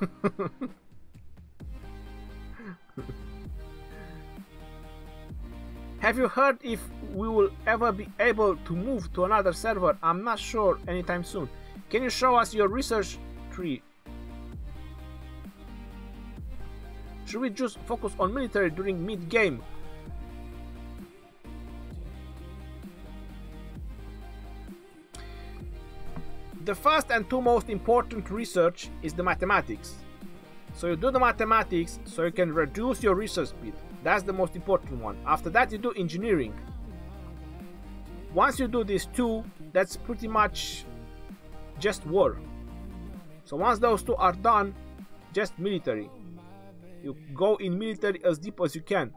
A: Have you heard if we will ever be able to move to another server? I'm not sure anytime soon. Can you show us your research tree? Should we just focus on military during mid-game? The first and two most important research is the mathematics. So you do the mathematics so you can reduce your research speed. That's the most important one. After that you do engineering. Once you do these two, that's pretty much just war. So once those two are done, just military. You go in military as deep as you can.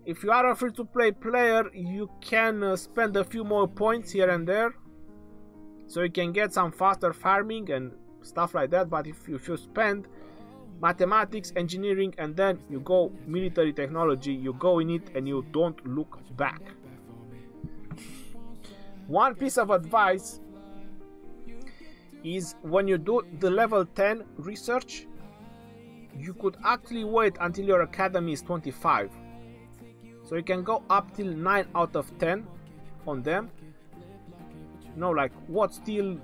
A: If you are a free-to-play player, you can spend a few more points here and there, so you can get some faster farming and stuff like that. But if you spend mathematics, engineering, and then you go military technology, you go in it and you don't look back. One piece of advice is when you do the level 10 research, you could actually wait until your academy is 25. So you can go up till 9 out of 10 on them. You know, like what Steel,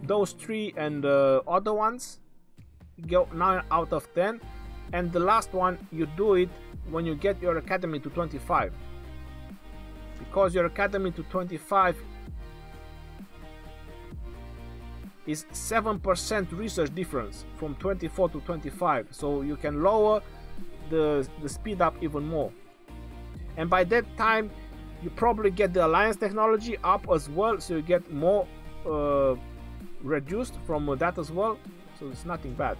A: those three and other ones, you go 9 out of 10. And the last one, you do it when you get your academy to 25. Because your academy to 25 is 7% research difference from 24 to 25. So you can lower the speed up even more. And by that time, you probably get the alliance technology up as well. So you get more reduced from that as well. So it's nothing bad.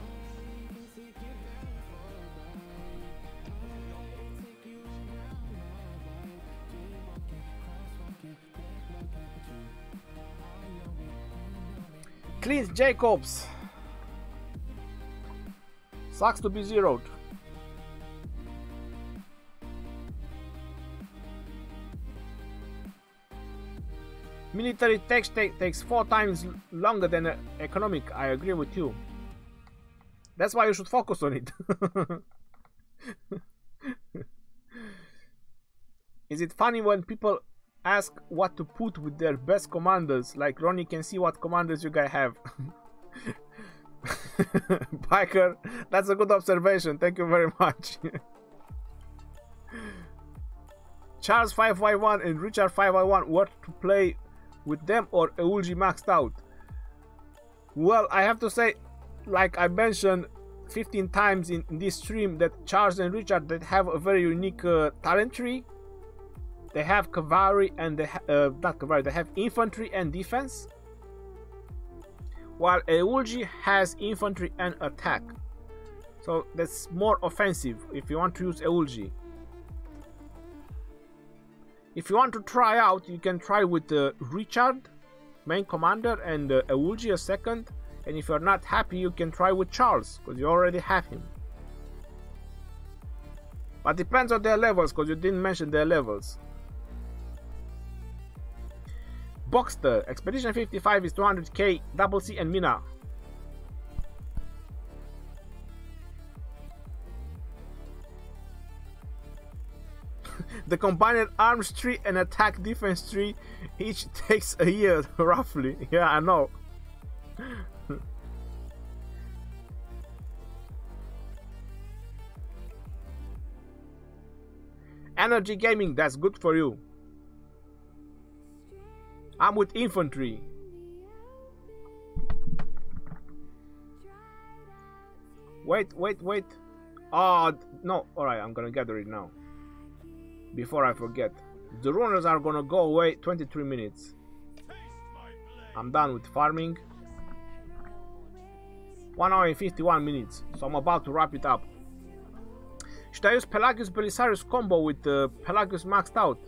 A: Clint Jacobs. Sucks to be zeroed. Military tech takes 4 times longer than economic. I agree with you. That's why you should focus on it. Is it funny when people ask what to put with their best commanders? Like, Ronnie can see what commanders you guys have. Biker, that's a good observation. Thank you very much. Charles 5Y1 and Richard 5Y1, what to play with them or Eulji maxed out? Well, I have to say, like I mentioned 15 times in this stream, that Charles and Richard, that have a very unique talent tree. They have cavalry and they not cavalry, they have infantry and defense, while Eulji has infantry and attack. So that's more offensive if you want to use Eulji. If you want to try out, you can try with Richard, main commander, and Eulji a second. And if you're not happy, you can try with Charles, because you already have him. But depends on their levels, because you didn't mention their levels. Boxster, Expedition 55 is 200k, Double C and Mina. The combined arms tree and attack defense tree each takes a year, roughly. Yeah, I know. Energy gaming, that's good for you. I'm with infantry. Wait. Oh, no. Alright, I'm gonna gather it now. Before I forget. The runners are gonna go away 23 minutes. I'm done with farming. 1 hour and 51 minutes. So I'm about to wrap it up. Should I use Pelagius Belisarius combo with Pelagius maxed out?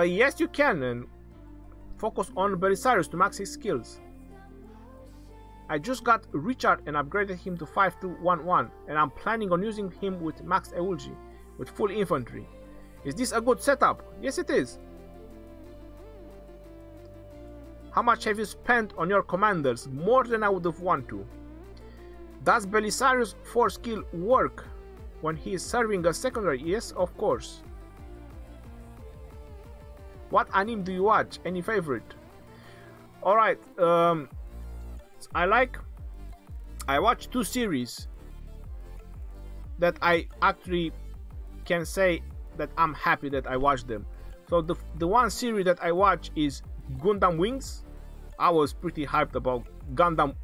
A: Yes, you can, and focus on Belisarius to max his skills. I just got Richard and upgraded him to 5211, and I'm planning on using him with max Eulji, with full infantry. Is this a good setup? Yes, it is. How much have you spent on your commanders? More than I would have wanted to. Does Belisarius 4 skill work when he is serving a secondary? Yes, of course. What anime do you watch? Any favorite? Alright, I watch 2 series that I actually can say that I'm happy that I watched them. So the one series that I watch is Gundam Wings. I was pretty hyped about Gundam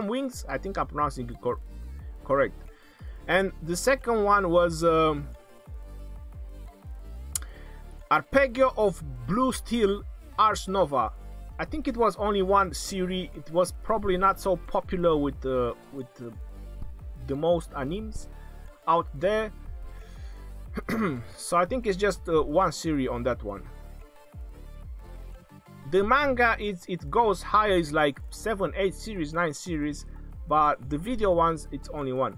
A: Wings. I think I'm pronouncing it correct. And the second one was Arpeggio of Blue Steel Ars Nova. I think it was only one series. It was probably not so popular with the most animes out there. So I think it's just one series on that one. The manga, it goes higher, it's like 7, 8 series, 9 series, but the video ones, it's only one.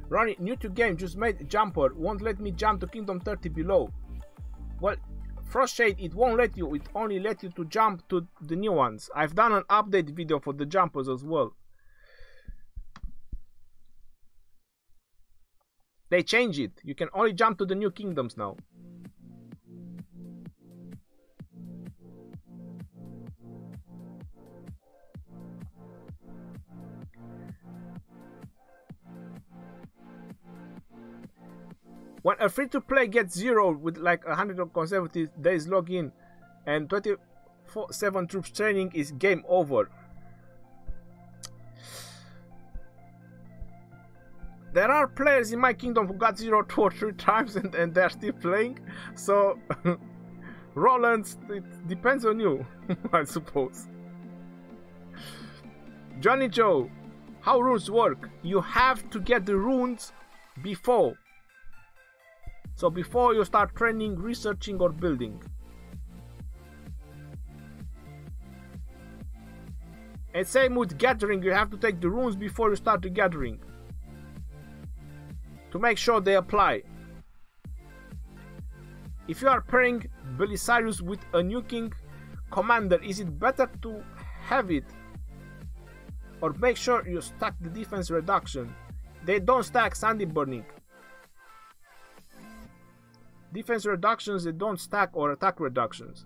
A: Ronnie, new to game, just made jumper, won't let me jump to Kingdom 30 below. Well, Frostshade, it won't let you, it only let you to jump to the new ones. I've done an update video for the jumpers as well. They change it. You can only jump to the new kingdoms now. When a free-to-play gets 0 with like 100 consecutive days login and 24/7 troops training, is game over. There are players in my kingdom who got 0 2 or 3 times and they're still playing. So, Roland, it depends on you, I suppose. Johnny Joe, how runes work? You have to get the runes before. So before you start training, researching or building. And same with gathering, you have to take the runes before you start the gathering, to make sure they apply. If you are pairing Belisarius with a new king commander, is it better to have it or make sure you stack the defense reduction? They don't stack Sandy Burning. Defense reductions, they don't stack, or attack reductions.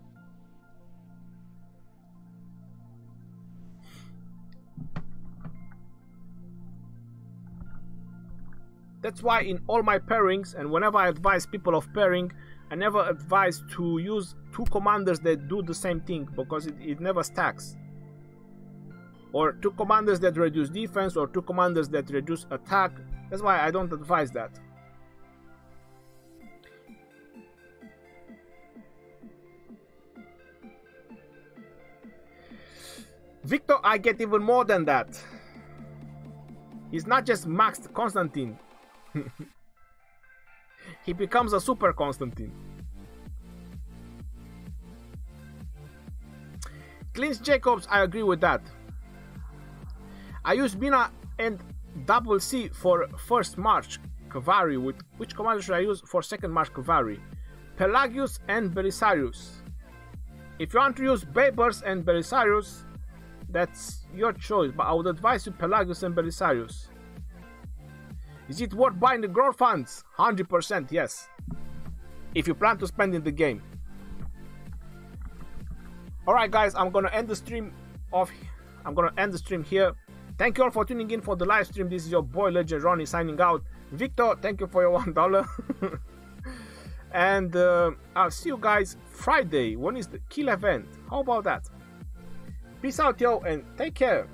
A: That's why in all my pairings, and whenever I advise people of pairing, I never advise to use 2 commanders that do the same thing, because it never stacks. Or 2 commanders that reduce defense, or 2 commanders that reduce attack. That's why I don't advise that. Victor, I get even more than that. He's not just maxed Constantine. He becomes a super Constantine. Clint Jacobs, I agree with that. I use Bina and Double C for first March Cavalry. With which commander should I use for second March Cavalry? Pelagius and Belisarius. If you want to use Babers and Belisarius, that's your choice, but I would advise you Pelagius and Belisarius. Is it worth buying the growth funds? 100% yes. If you plan to spend in the game. Alright guys, I'm gonna end the stream here. Thank you all for tuning in for the live stream. This is your boy Legend Rhony signing out. Victor, thank you for your $1. And I'll see you guys Friday. When is the kill event? How about that? Peace out, yo, and take care.